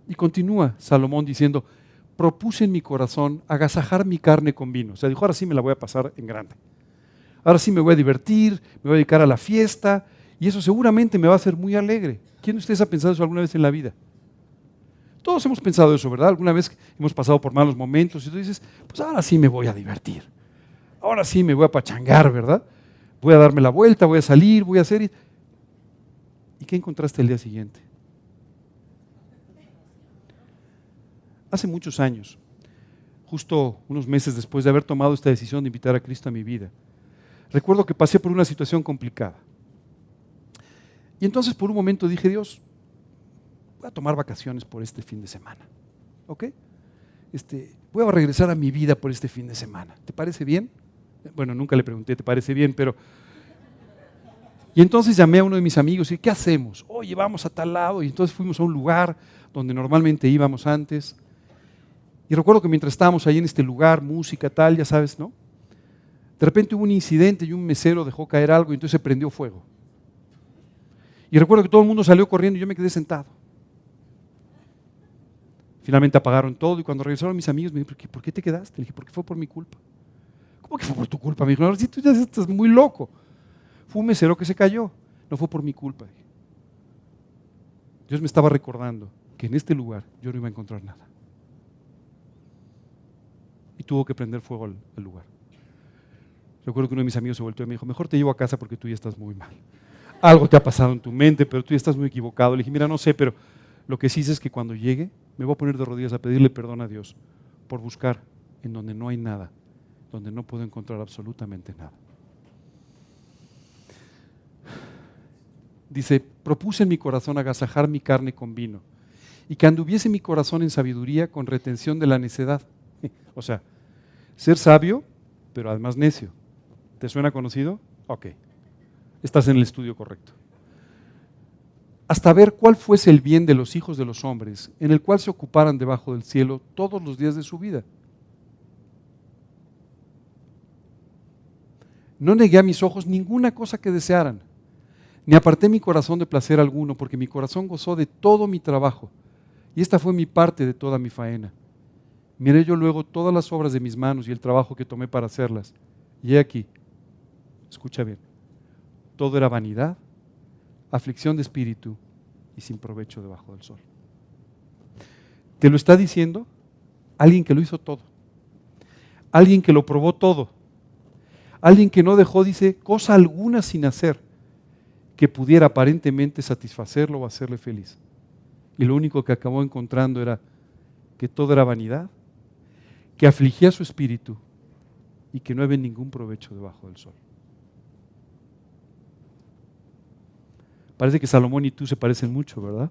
Y continúa Salomón diciendo, propuse en mi corazón agasajar mi carne con vino. O sea, dijo, ahora sí me la voy a pasar en grande. Ahora sí me voy a divertir, me voy a dedicar a la fiesta, y eso seguramente me va a hacer muy alegre. ¿Quién de ustedes ha pensado eso alguna vez en la vida? Todos hemos pensado eso, ¿verdad? Alguna vez hemos pasado por malos momentos y tú dices, pues ahora sí me voy a divertir. Ahora sí me voy a pachangar, ¿verdad? Voy a darme la vuelta, voy a salir, voy a hacer... ¿Y qué encontraste el día siguiente? Hace muchos años, justo unos meses después de haber tomado esta decisión de invitar a Cristo a mi vida, recuerdo que pasé por una situación complicada. Y entonces por un momento dije, Dios, voy a tomar vacaciones por este fin de semana, ¿ok? Voy a regresar a mi vida por este fin de semana. ¿Te parece bien? Bueno, nunca le pregunté, ¿te parece bien? Pero... Y entonces llamé a uno de mis amigos y dije, ¿qué hacemos? Oye, vamos a tal lado. Y entonces fuimos a un lugar donde normalmente íbamos antes. Y recuerdo que mientras estábamos ahí en este lugar, música, tal, ya sabes, ¿no? De repente hubo un incidente y un mesero dejó caer algo y entonces se prendió fuego. Y recuerdo que todo el mundo salió corriendo y yo me quedé sentado. Finalmente apagaron todo y cuando regresaron mis amigos me dijeron, ¿por qué te quedaste? Le dije, porque fue por mi culpa. ¿Cómo que fue por tu culpa? Me dijo, no, si tú ya estás muy loco. Fue un mesero que se cayó, no fue por mi culpa. Dios me estaba recordando que en este lugar yo no iba a encontrar nada. Y tuvo que prender fuego al lugar. Recuerdo que uno de mis amigos se volteó y me dijo, mejor te llevo a casa porque tú ya estás muy mal. Algo te ha pasado en tu mente, pero tú ya estás muy equivocado. Le dije, mira, no sé, pero lo que sí sé es que cuando llegue me voy a poner de rodillas a pedirle perdón a Dios por buscar en donde no hay nada, donde no puedo encontrar absolutamente nada. Dice, propuse en mi corazón agasajar mi carne con vino y que anduviese mi corazón en sabiduría con retención de la necedad. O sea, ser sabio, pero además necio. ¿Te suena conocido? Ok, estás en el estudio correcto. Hasta ver cuál fuese el bien de los hijos de los hombres, en el cual se ocuparan debajo del cielo todos los días de su vida. No negué a mis ojos ninguna cosa que desearan, Ni aparté mi corazón de placer alguno, porque mi corazón gozó de todo mi trabajo, y esta fue mi parte de toda mi faena. Miré yo luego todas las obras de mis manos y el trabajo que tomé para hacerlas. Y he aquí, escucha bien, todo era vanidad, aflicción de espíritu y sin provecho debajo del sol. Te lo está diciendo alguien que lo hizo todo, alguien que lo probó todo, alguien que no dejó, dice, cosa alguna sin hacer que pudiera aparentemente satisfacerlo o hacerle feliz. Y lo único que acabó encontrando era que todo era vanidad, que afligía su espíritu y que no había ningún provecho debajo del sol. Parece que Salomón y tú se parecen mucho, ¿verdad?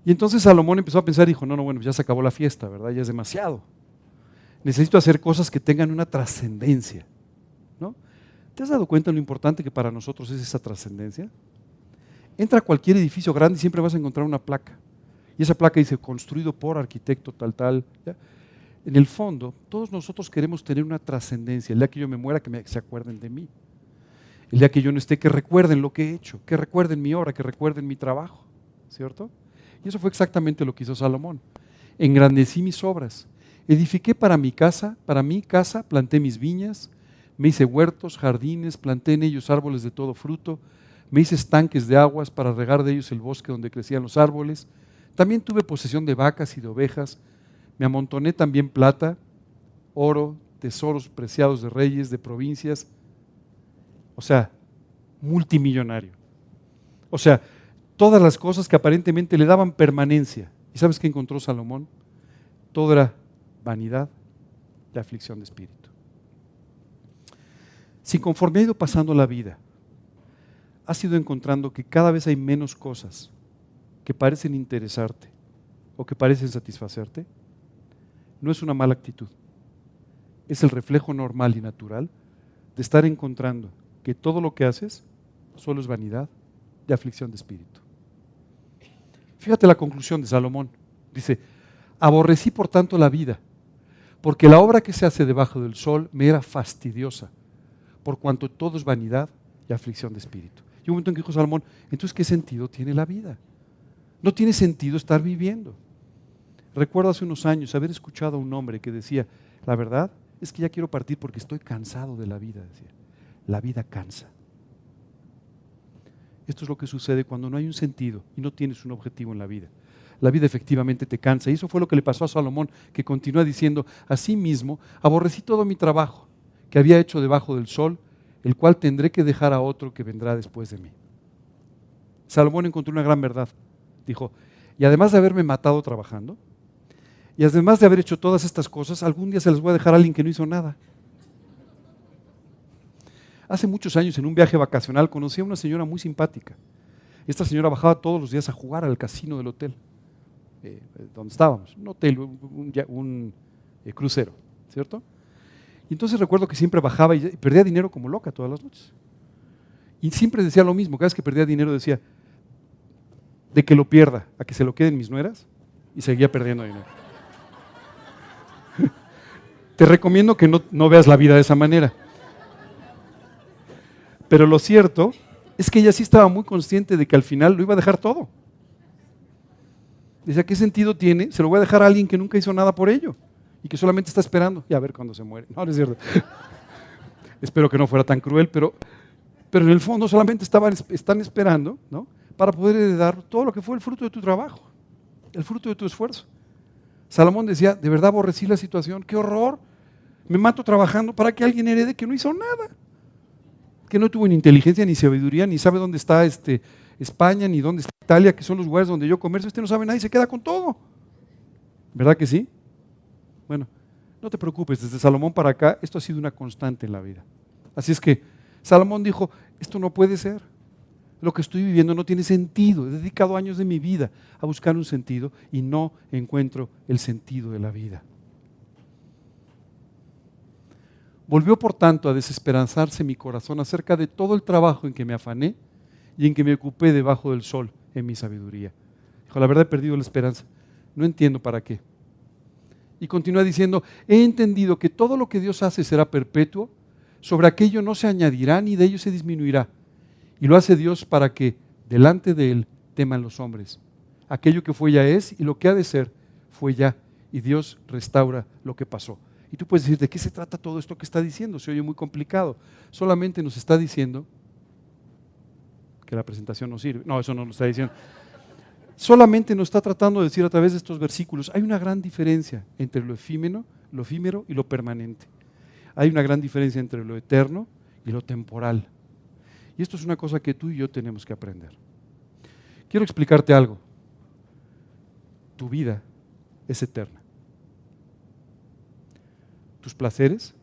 Y entonces Salomón empezó a pensar y dijo, no, bueno, ya se acabó la fiesta, ¿verdad? Ya es demasiado. Necesito hacer cosas que tengan una trascendencia, ¿no? ¿Te has dado cuenta de lo importante que para nosotros es esa trascendencia? Entra a cualquier edificio grande y siempre vas a encontrar una placa. Y esa placa dice, construido por arquitecto tal, ¿ya? En el fondo, todos nosotros queremos tener una trascendencia. El día que yo me muera, que se acuerden de mí. El día que yo no esté, que recuerden lo que he hecho, que recuerden mi obra, que recuerden mi trabajo, ¿cierto? Y eso fue exactamente lo que hizo Salomón. Engrandecí mis obras, edifiqué para mi casa, planté mis viñas, me hice huertos, jardines, planté en ellos árboles de todo fruto, me hice estanques de aguas para regar de ellos el bosque donde crecían los árboles. También tuve posesión de vacas y de ovejas, me amontoné también plata, oro, tesoros preciados de reyes, de provincias, o sea, multimillonario. O sea, todas las cosas que aparentemente le daban permanencia. ¿Y sabes qué encontró Salomón? Todo era vanidad y aflicción de espíritu. Si conforme ha ido pasando la vida, has ido encontrando que cada vez hay menos cosas que parecen interesarte o que parecen satisfacerte, no es una mala actitud. Es el reflejo normal y natural de estar encontrando que todo lo que haces solo es vanidad y aflicción de espíritu. Fíjate la conclusión de Salomón. Dice, aborrecí por tanto la vida, porque la obra que se hace debajo del sol me era fastidiosa, por cuanto todo es vanidad y aflicción de espíritu. Y un momento en que dijo Salomón, entonces ¿qué sentido tiene la vida? No tiene sentido estar viviendo. Recuerdo hace unos años haber escuchado a un hombre que decía, la verdad es que ya quiero partir porque estoy cansado de la vida, decía. La vida cansa. Esto es lo que sucede cuando no hay un sentido y no tienes un objetivo en la vida. La vida efectivamente te cansa. Y eso fue lo que le pasó a Salomón, que continúa diciendo, asimismo, aborrecí todo mi trabajo que había hecho debajo del sol, el cual tendré que dejar a otro que vendrá después de mí. Salomón encontró una gran verdad. Dijo, y además de haberme matado trabajando, y además de haber hecho todas estas cosas, algún día se las voy a dejar a alguien que no hizo nada. Hace muchos años, en un viaje vacacional, conocí a una señora muy simpática. Esta señora bajaba todos los días a jugar al casino del hotel, donde estábamos, un hotel, un crucero, ¿cierto? Y entonces recuerdo que siempre bajaba y perdía dinero como loca todas las noches. Y siempre decía lo mismo, cada vez que perdía dinero decía, de que lo pierda, a que se lo queden mis nueras, y seguía perdiendo dinero. Te recomiendo que no veas la vida de esa manera. Pero lo cierto es que ella sí estaba muy consciente de que al final lo iba a dejar todo. Decía, ¿qué sentido tiene? Se lo voy a dejar a alguien que nunca hizo nada por ello y que solamente está esperando y a ver cuándo se muere. No, no es cierto. Espero que no fuera tan cruel, pero en el fondo solamente están esperando, ¿no?, para poder heredar todo lo que fue el fruto de tu trabajo, el fruto de tu esfuerzo. Salomón decía, de verdad aborrecí la situación, qué horror, me mato trabajando para que alguien herede que no hizo nada, que no tuvo ni inteligencia, ni sabiduría, ni sabe dónde está España, ni dónde está Italia, que son los lugares donde yo comercio. No sabe nada y se queda con todo. ¿Verdad que sí? Bueno, no te preocupes, desde Salomón para acá, esto ha sido una constante en la vida. Así es que Salomón dijo, esto no puede ser. Lo que estoy viviendo no tiene sentido. He dedicado años de mi vida a buscar un sentido y no encuentro el sentido de la vida. Volvió por tanto a desesperanzarse mi corazón acerca de todo el trabajo en que me afané y en que me ocupé debajo del sol en mi sabiduría. Dijo, la verdad he perdido la esperanza, no entiendo para qué. Y continúa diciendo, he entendido que todo lo que Dios hace será perpetuo, sobre aquello no se añadirá ni de ello se disminuirá. Y lo hace Dios para que delante de Él teman los hombres. Aquello que fue ya es y lo que ha de ser fue ya. Y Dios restaura lo que pasó. Y tú puedes decir, ¿de qué se trata todo esto que está diciendo? Se oye muy complicado. Solamente nos está diciendo que la presentación no sirve. No, eso no lo está diciendo. Solamente nos está tratando de decir a través de estos versículos, hay una gran diferencia entre lo efímero y lo permanente. Hay una gran diferencia entre lo eterno y lo temporal. Y esto es una cosa que tú y yo tenemos que aprender. Quiero explicarte algo. Tu vida es eterna. Tus placeres,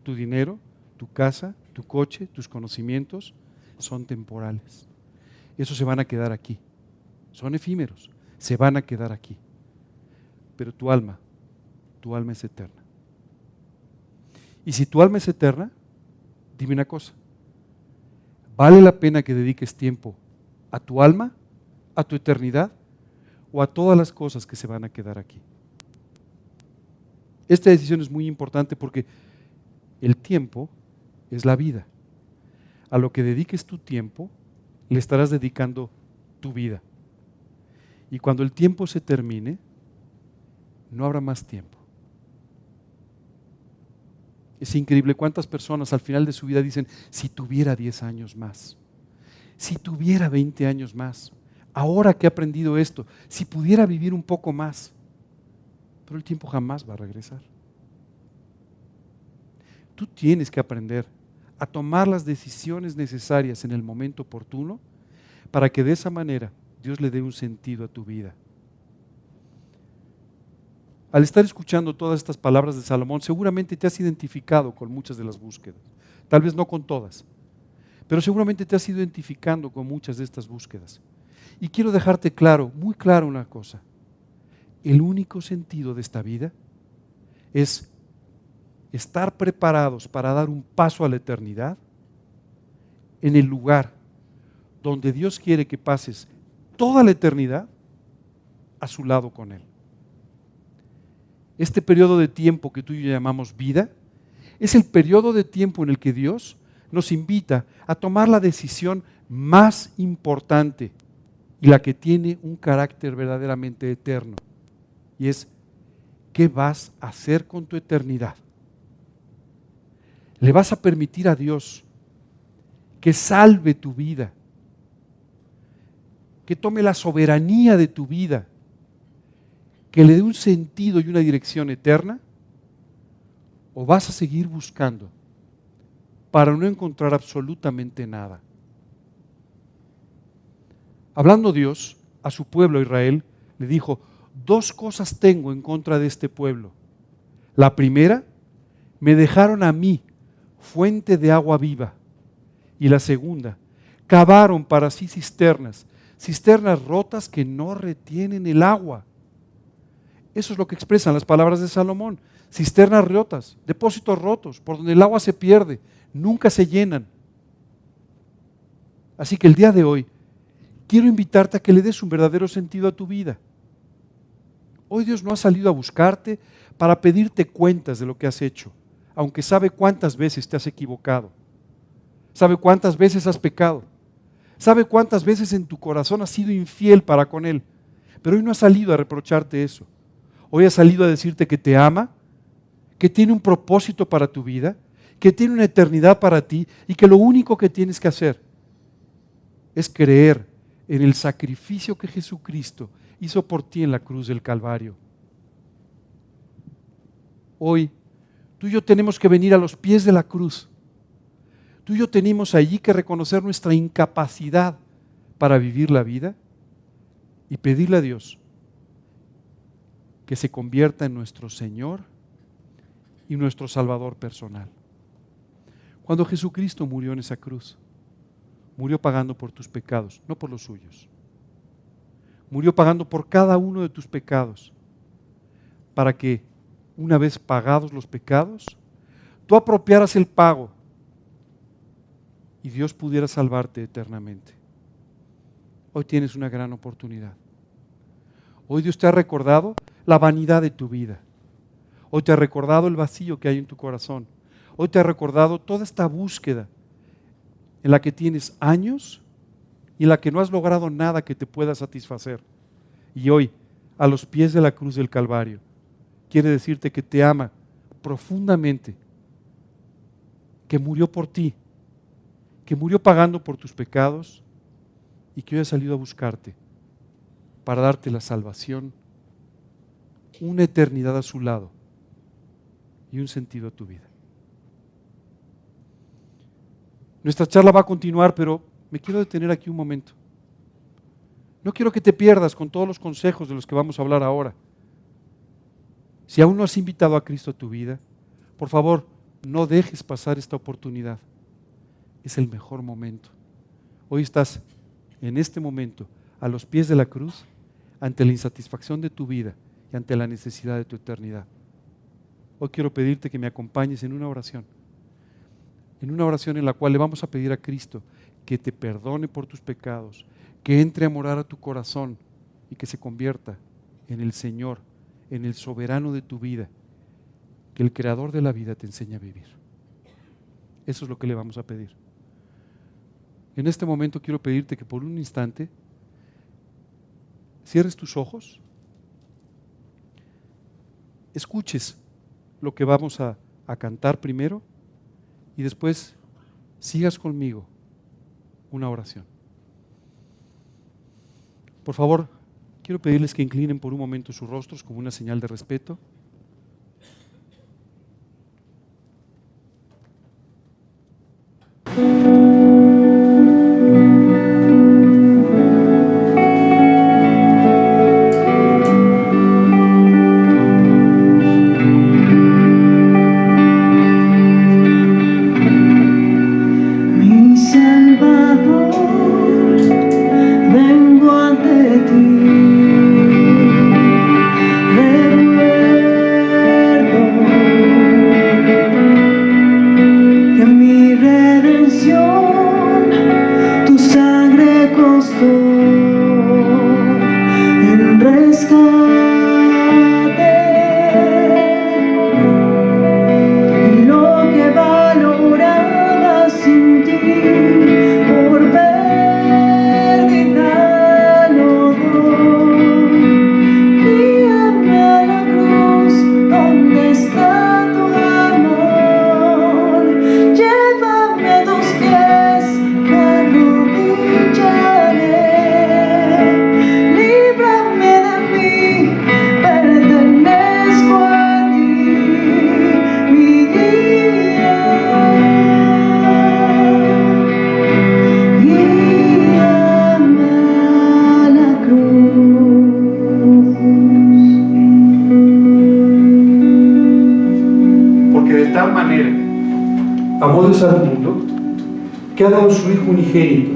tu dinero, tu casa, tu coche, tus conocimientos son temporales. Esos se van a quedar aquí. Son efímeros, se van a quedar aquí. Pero tu alma es eterna. Y si tu alma es eterna, dime una cosa. ¿Vale la pena que dediques tiempo a tu alma, a tu eternidad o a todas las cosas que se van a quedar aquí? Esta decisión es muy importante porque el tiempo es la vida. A lo que dediques tu tiempo, le estarás dedicando tu vida. Y cuando el tiempo se termine, no habrá más tiempo. Es increíble cuántas personas al final de su vida dicen, si tuviera 10 años más, si tuviera 20 años más, ahora que he aprendido esto, si pudiera vivir un poco más. Pero el tiempo jamás va a regresar. Tú tienes que aprender a tomar las decisiones necesarias en el momento oportuno para que de esa manera Dios le dé un sentido a tu vida. Al estar escuchando todas estas palabras de Salomón, seguramente te has identificado con muchas de las búsquedas. Tal vez no con todas, pero seguramente te has ido identificando con muchas de estas búsquedas. Y quiero dejarte claro, muy claro una cosa. El único sentido de esta vida es estar preparados para dar un paso a la eternidad en el lugar donde Dios quiere que pases toda la eternidad a su lado con Él. Este periodo de tiempo que tú y yo llamamos vida es el periodo de tiempo en el que Dios nos invita a tomar la decisión más importante y la que tiene un carácter verdaderamente eterno. Y es, ¿qué vas a hacer con tu eternidad? ¿Le vas a permitir a Dios que salve tu vida? Que tome la soberanía de tu vida, que le dé un sentido y una dirección eterna, o vas a seguir buscando para no encontrar absolutamente nada. Hablando Dios a su pueblo Israel, le dijo, 2 cosas tengo en contra de este pueblo. La primera, me dejaron a mí fuente de agua viva. Y la segunda, cavaron para sí cisternas rotas que no retienen el agua. Eso es lo que expresan las palabras de Salomón. Cisternas rotas, depósitos rotos, por donde el agua se pierde, nunca se llenan. Así que el día de hoy, quiero invitarte a que le des un verdadero sentido a tu vida. Hoy Dios no ha salido a buscarte para pedirte cuentas de lo que has hecho, aunque sabe cuántas veces te has equivocado, sabe cuántas veces has pecado, sabe cuántas veces en tu corazón has sido infiel para con Él, pero hoy no ha salido a reprocharte eso. Hoy ha salido a decirte que te ama, que tiene un propósito para tu vida, que tiene una eternidad para ti y que lo único que tienes que hacer es creer en el sacrificio que Jesucristo hizo por ti en la cruz del Calvario. Hoy, tú y yo tenemos que venir a los pies de la cruz. Tú y yo tenemos allí que reconocer nuestra incapacidad para vivir la vida y pedirle a Dios que se convierta en nuestro Señor y nuestro Salvador personal. Cuando Jesucristo murió en esa cruz, murió pagando por tus pecados, no por los suyos. Murió pagando por cada uno de tus pecados, para que, una vez pagados los pecados, tú apropiaras el pago y Dios pudiera salvarte eternamente. Hoy tienes una gran oportunidad. Hoy Dios te ha recordado la vanidad de tu vida. Hoy te ha recordado el vacío que hay en tu corazón. Hoy te ha recordado toda esta búsqueda en la que tienes años y en la que no has logrado nada que te pueda satisfacer. Y hoy, a los pies de la cruz del Calvario, quiere decirte que te ama profundamente, que murió por ti, que murió pagando por tus pecados y que hoy ha salido a buscarte para darte la salvación, una eternidad a su lado y un sentido a tu vida. Nuestra charla va a continuar, pero me quiero detener aquí un momento. No quiero que te pierdas con todos los consejos de los que vamos a hablar ahora. Si aún no has invitado a Cristo a tu vida, por favor, no dejes pasar esta oportunidad. Es el mejor momento. Hoy estás en este momento a los pies de la cruz, ante la insatisfacción de tu vida y ante la necesidad de tu eternidad. Hoy quiero pedirte que me acompañes en una oración en la cual le vamos a pedir a Cristo que te perdone por tus pecados, que entre a morar a tu corazón y que se convierta en el Señor, en el soberano de tu vida, que el creador de la vida te enseñe a vivir. Eso es lo que le vamos a pedir. En este momento quiero pedirte que por un instante cierres tus ojos, escuches lo que vamos a cantar primero y después sigas conmigo una oración. Por favor, quiero pedirles que inclinen por un momento sus rostros como una señal de respeto. Mi Salvador, vengo ante ti. Recuerdo que mi redención tu sangre costó en rescate. Y lo que valoraba sin ti, por pérdida lo doy. Guíame a la cruz, donde está tu amor. Llévame a tus pies, me arrodillaré. Líbrame de mí, pertenezco a ti, mi guía. Guíame a la cruz. Porque de tal manera amó Dios al mundo que ha dado su Hijo unigénito,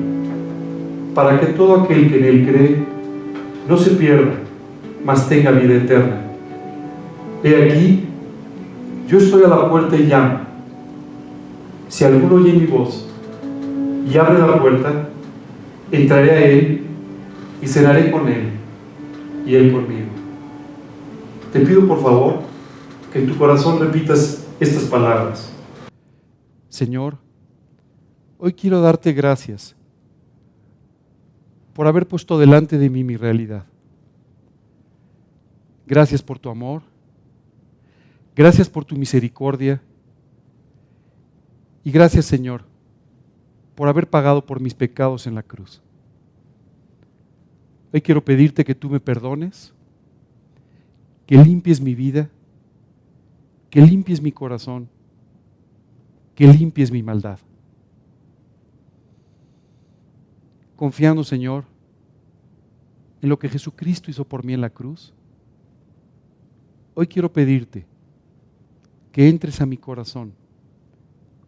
para que todo aquel que en Él cree no se pierda, mas tenga vida eterna. He aquí, yo estoy a la puerta y llamo. Si alguno oye mi voz y abre la puerta, entraré a Él y cenaré con Él y Él conmigo. Te pido por favor que en tu corazón repitas estas palabras. Señor, hoy quiero darte gracias por haber puesto delante de mí mi realidad. Gracias por tu amor, gracias por tu misericordia y gracias, Señor, por haber pagado por mis pecados en la cruz. Hoy quiero pedirte que tú me perdones, que limpies mi vida, que limpies mi corazón, que limpies mi maldad. Confiando, Señor, en lo que Jesucristo hizo por mí en la cruz, hoy quiero pedirte que entres a mi corazón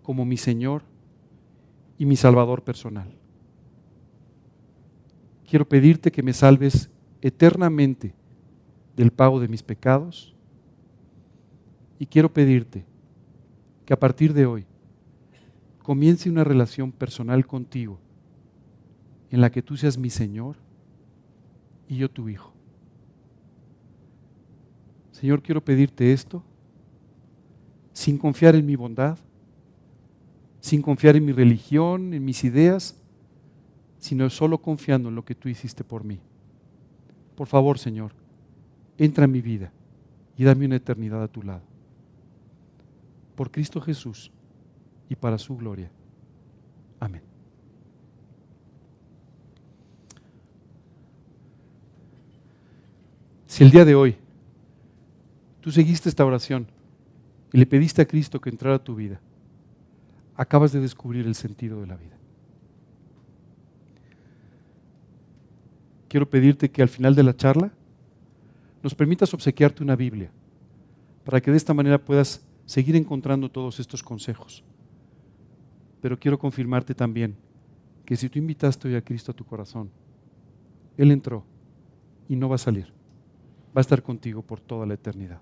como mi Señor y mi Salvador personal. Quiero pedirte que me salves eternamente del pago de mis pecados y quiero pedirte que a partir de hoy comience una relación personal contigo en la que tú seas mi Señor y yo tu Hijo. Señor, quiero pedirte esto sin confiar en mi bondad, sin confiar en mi religión, en mis ideas, sino solo confiando en lo que tú hiciste por mí. Por favor, Señor, entra en mi vida y dame una eternidad a tu lado. Por Cristo Jesús y para su gloria. Amén. Si el día de hoy tú seguiste esta oración y le pediste a Cristo que entrara a tu vida, acabas de descubrir el sentido de la vida. Quiero pedirte que al final de la charla nos permitas obsequiarte una Biblia para que de esta manera puedas seguir encontrando todos estos consejos. Pero quiero confirmarte también que si tú invitaste hoy a Cristo a tu corazón, Él entró y no va a salir. Va a estar contigo por toda la eternidad.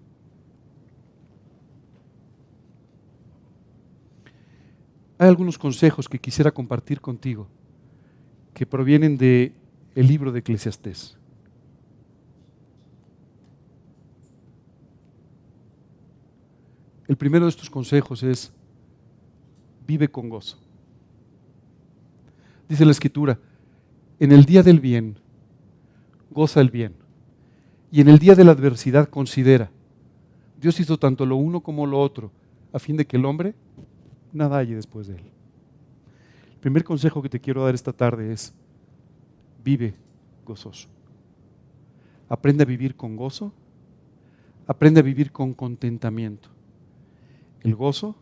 Hay algunos consejos que quisiera compartir contigo que provienen del libro de Eclesiastés. El primero de estos consejos es: vive con gozo. Dice la Escritura: en el día del bien, goza el bien. Y en el día de la adversidad, considera. Dios hizo tanto lo uno como lo otro, a fin de que el hombre nada halle después de él. El primer consejo que te quiero dar esta tarde es: vive gozoso. Aprende a vivir con gozo. Aprende a vivir con contentamiento. El gozo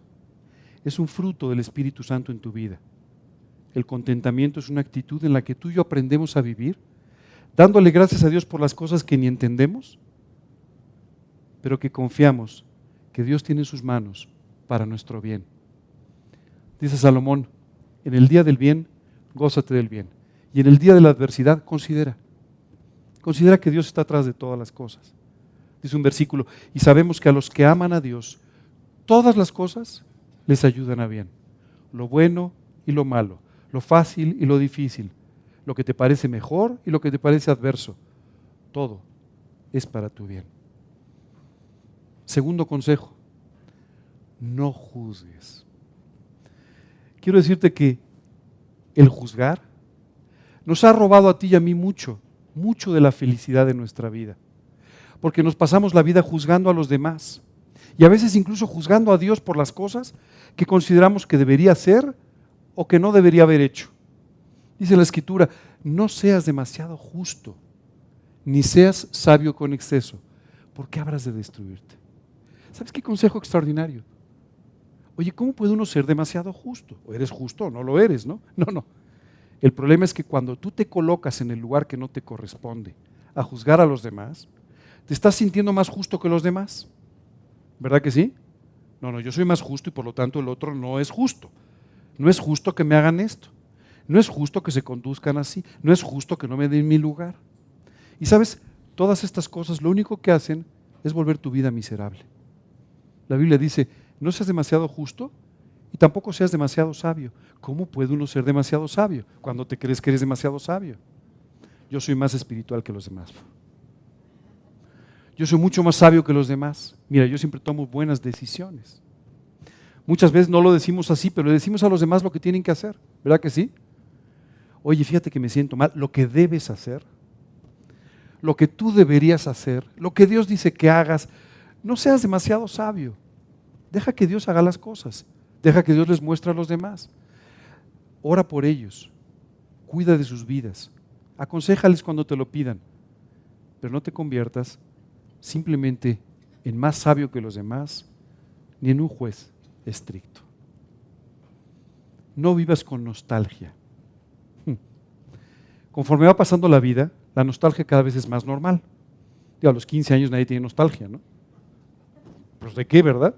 es un fruto del Espíritu Santo en tu vida. El contentamiento es una actitud en la que tú y yo aprendemos a vivir, dándole gracias a Dios por las cosas que ni entendemos, pero que confiamos que Dios tiene en sus manos para nuestro bien. Dice Salomón: en el día del bien, gózate del bien. Y en el día de la adversidad, considera que Dios está atrás de todas las cosas. Dice un versículo: y sabemos que a los que aman a Dios, todas las cosas les ayudan a bien. Lo bueno y lo malo, lo fácil y lo difícil, lo que te parece mejor y lo que te parece adverso, todo es para tu bien. Segundo consejo: no juzgues. Quiero decirte que el juzgar nos ha robado a ti y a mí mucho de la felicidad de nuestra vida, porque nos pasamos la vida juzgando a los demás y a veces incluso juzgando a Dios por las cosas que consideramos que debería hacer o que no debería haber hecho. Dice la Escritura: no seas demasiado justo, ni seas sabio con exceso, porque habrás de destruirte. ¿Sabes qué consejo extraordinario? Oye, ¿cómo puede uno ser demasiado justo? O eres justo o no lo eres, ¿no? No. El problema es que cuando tú te colocas en el lugar que no te corresponde a juzgar a los demás, te estás sintiendo más justo que los demás. ¿Verdad que sí? No, yo soy más justo y por lo tanto el otro no es justo. No es justo que me hagan esto. No es justo que se conduzcan así. No es justo que no me den mi lugar. Y sabes, todas estas cosas lo único que hacen es volver tu vida miserable. La Biblia dice: no seas demasiado justo y tampoco seas demasiado sabio. ¿Cómo puede uno ser demasiado sabio cuando te crees que eres demasiado sabio? Yo soy más espiritual que los demás. Yo soy mucho más sabio que los demás. Mira, yo siempre tomo buenas decisiones. Muchas veces no lo decimos así, pero le decimos a los demás lo que tienen que hacer. ¿Verdad que sí? Oye, fíjate que me siento mal. Lo que debes hacer, lo que tú deberías hacer, lo que Dios dice que hagas, no seas demasiado sabio. Deja que Dios haga las cosas. Deja que Dios les muestre a los demás. Ora por ellos. Cuida de sus vidas. Aconséjales cuando te lo pidan. Pero no te conviertas simplemente en más sabio que los demás, ni en un juez estricto. No vivas con nostalgia. Conforme va pasando la vida, la nostalgia cada vez es más normal. A los 15 años nadie tiene nostalgia, ¿no? Pues ¿de qué, verdad?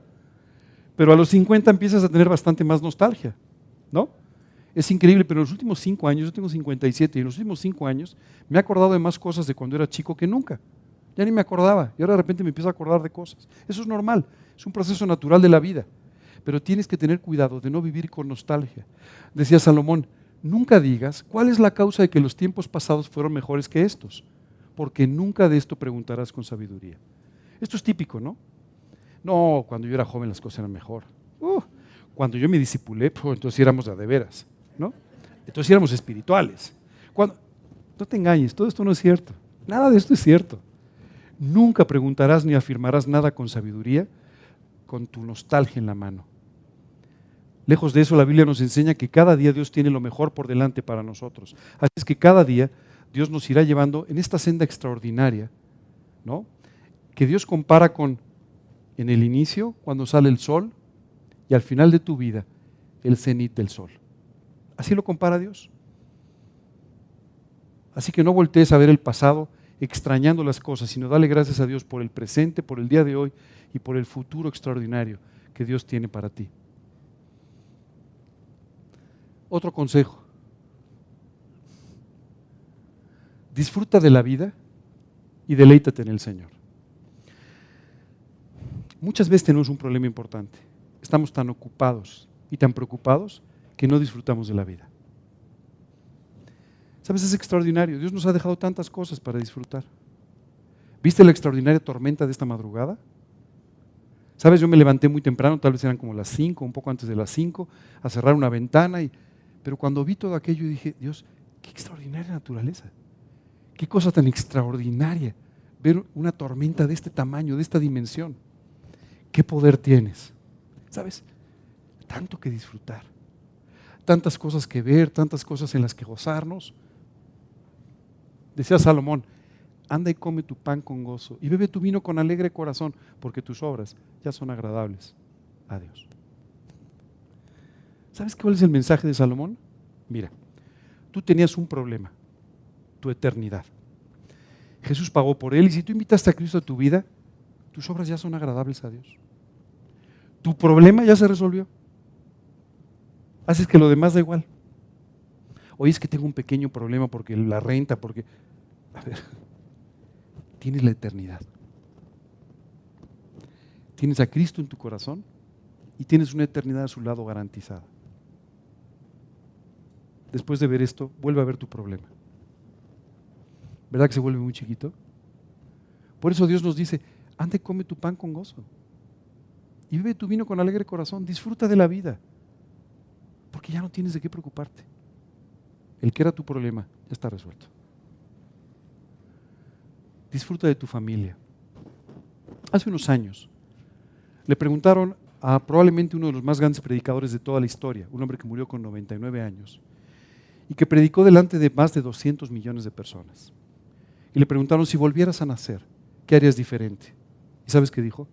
Pero a los 50 empiezas a tener bastante más nostalgia, ¿no? Es increíble, pero en los últimos 5 años, yo tengo 57, y en los últimos 5 años me he acordado de más cosas de cuando era chico que nunca. Ya ni me acordaba, y ahora de repente me empiezo a acordar de cosas. Eso es normal, es un proceso natural de la vida. Pero tienes que tener cuidado de no vivir con nostalgia. Decía Salomón: nunca digas cuál es la causa de que los tiempos pasados fueron mejores que estos, porque nunca de esto preguntarás con sabiduría. Esto es típico, ¿no? No, cuando yo era joven las cosas eran mejor. Cuando yo me discipulé, pues, entonces sí éramos de veras, ¿no? Entonces sí éramos espirituales. No te engañes, todo esto no es cierto. Nada de esto es cierto. Nunca preguntarás ni afirmarás nada con sabiduría, con tu nostalgia en la mano. Lejos de eso, la Biblia nos enseña que cada día Dios tiene lo mejor por delante para nosotros. Así es que cada día Dios nos irá llevando en esta senda extraordinaria, ¿no? Que Dios compara con en el inicio, cuando sale el sol, y al final de tu vida, el cenit del sol. Así lo compara Dios. Así que no voltees a ver el pasado extrañando las cosas, sino dale gracias a Dios por el presente, por el día de hoy y por el futuro extraordinario que Dios tiene para ti. Otro consejo. Disfruta de la vida y deleítate en el Señor. Muchas veces tenemos un problema importante. Estamos tan ocupados y tan preocupados que no disfrutamos de la vida. ¿Sabes? Es extraordinario. Dios nos ha dejado tantas cosas para disfrutar. ¿Viste la extraordinaria tormenta de esta madrugada? ¿Sabes? Yo me levanté muy temprano, tal vez eran como las 5, un poco antes de las 5, a cerrar una ventana. Pero cuando vi todo aquello dije, Dios, qué extraordinaria naturaleza. Qué cosa tan extraordinaria ver una tormenta de este tamaño, de esta dimensión. ¿Qué poder tienes? ¿Sabes? Tanto que disfrutar. Tantas cosas que ver, tantas cosas en las que gozarnos. Decía Salomón, anda y come tu pan con gozo y bebe tu vino con alegre corazón, porque tus obras ya son agradables a Dios. ¿Sabes cuál es el mensaje de Salomón? Mira, tú tenías un problema, tu eternidad. Jesús pagó por él y si tú invitaste a Cristo a tu vida, tus obras ya son agradables a Dios. Tu problema ya se resolvió. Haces que lo demás da igual. Oye, es que tengo un pequeño problema porque la renta, porque... A ver, tienes la eternidad. Tienes a Cristo en tu corazón y tienes una eternidad a su lado garantizada. Después de ver esto, vuelve a ver tu problema. ¿Verdad que se vuelve muy chiquito? Por eso Dios nos dice, anda y come tu pan con gozo. Y bebe tu vino con alegre corazón. Disfruta de la vida. Porque ya no tienes de qué preocuparte. El que era tu problema ya está resuelto. Disfruta de tu familia. Hace unos años le preguntaron a probablemente uno de los más grandes predicadores de toda la historia, un hombre que murió con 99 años y que predicó delante de más de 200 millones de personas. Y le preguntaron, si volvieras a nacer, ¿qué harías diferente? ¿Y sabes qué dijo?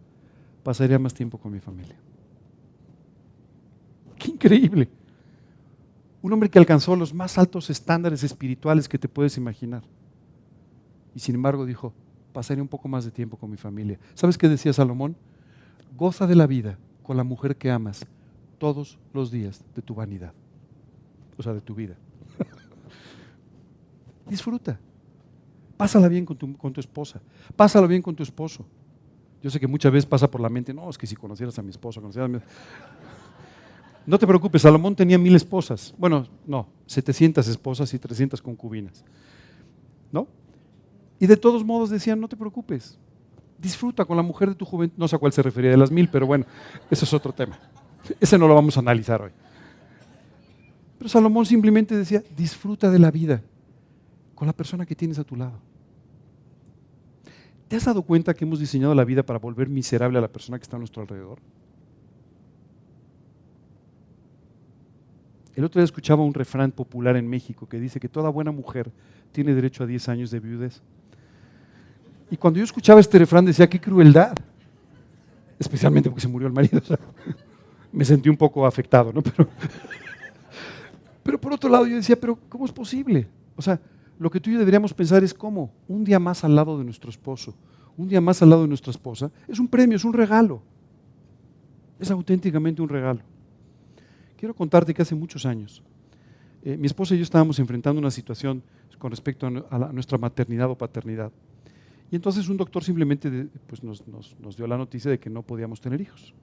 Pasaría más tiempo con mi familia. ¡Qué increíble! Un hombre que alcanzó los más altos estándares espirituales que te puedes imaginar. Y sin embargo dijo, pasaré un poco más de tiempo con mi familia. ¿Sabes qué decía Salomón? Goza de la vida con la mujer que amas todos los días de tu vanidad. O sea, de tu vida. Disfruta. Pásala bien con tu esposa. Pásala bien con tu esposo. Yo sé que muchas veces pasa por la mente, no, es que si conocieras a mi esposo, No te preocupes, Salomón tenía 1000 esposas. Bueno, no, 700 esposas y 300 concubinas. ¿No? Y de todos modos decían, no te preocupes, disfruta con la mujer de tu juventud. No sé a cuál se refería de las 1000, pero bueno, eso es otro tema. Ese no lo vamos a analizar hoy. Pero Salomón simplemente decía, disfruta de la vida con la persona que tienes a tu lado. ¿Te has dado cuenta que hemos diseñado la vida para volver miserable a la persona que está a nuestro alrededor? El otro día escuchaba un refrán popular en México que dice que toda buena mujer tiene derecho a 10 años de viudez. Y cuando yo escuchaba este refrán decía, qué crueldad. Especialmente porque se murió el marido. O sea, me sentí un poco afectado, ¿no? Pero por otro lado yo decía, pero ¿cómo es posible? O sea, lo que tú y yo deberíamos pensar es cómo un día más al lado de nuestro esposo, un día más al lado de nuestra esposa, es un premio, es un regalo. Es auténticamente un regalo. Quiero contarte que hace muchos años, mi esposa y yo estábamos enfrentando una situación con respecto a nuestra maternidad o paternidad. Y entonces un doctor simplemente pues nos dio la noticia de que no podíamos tener hijos.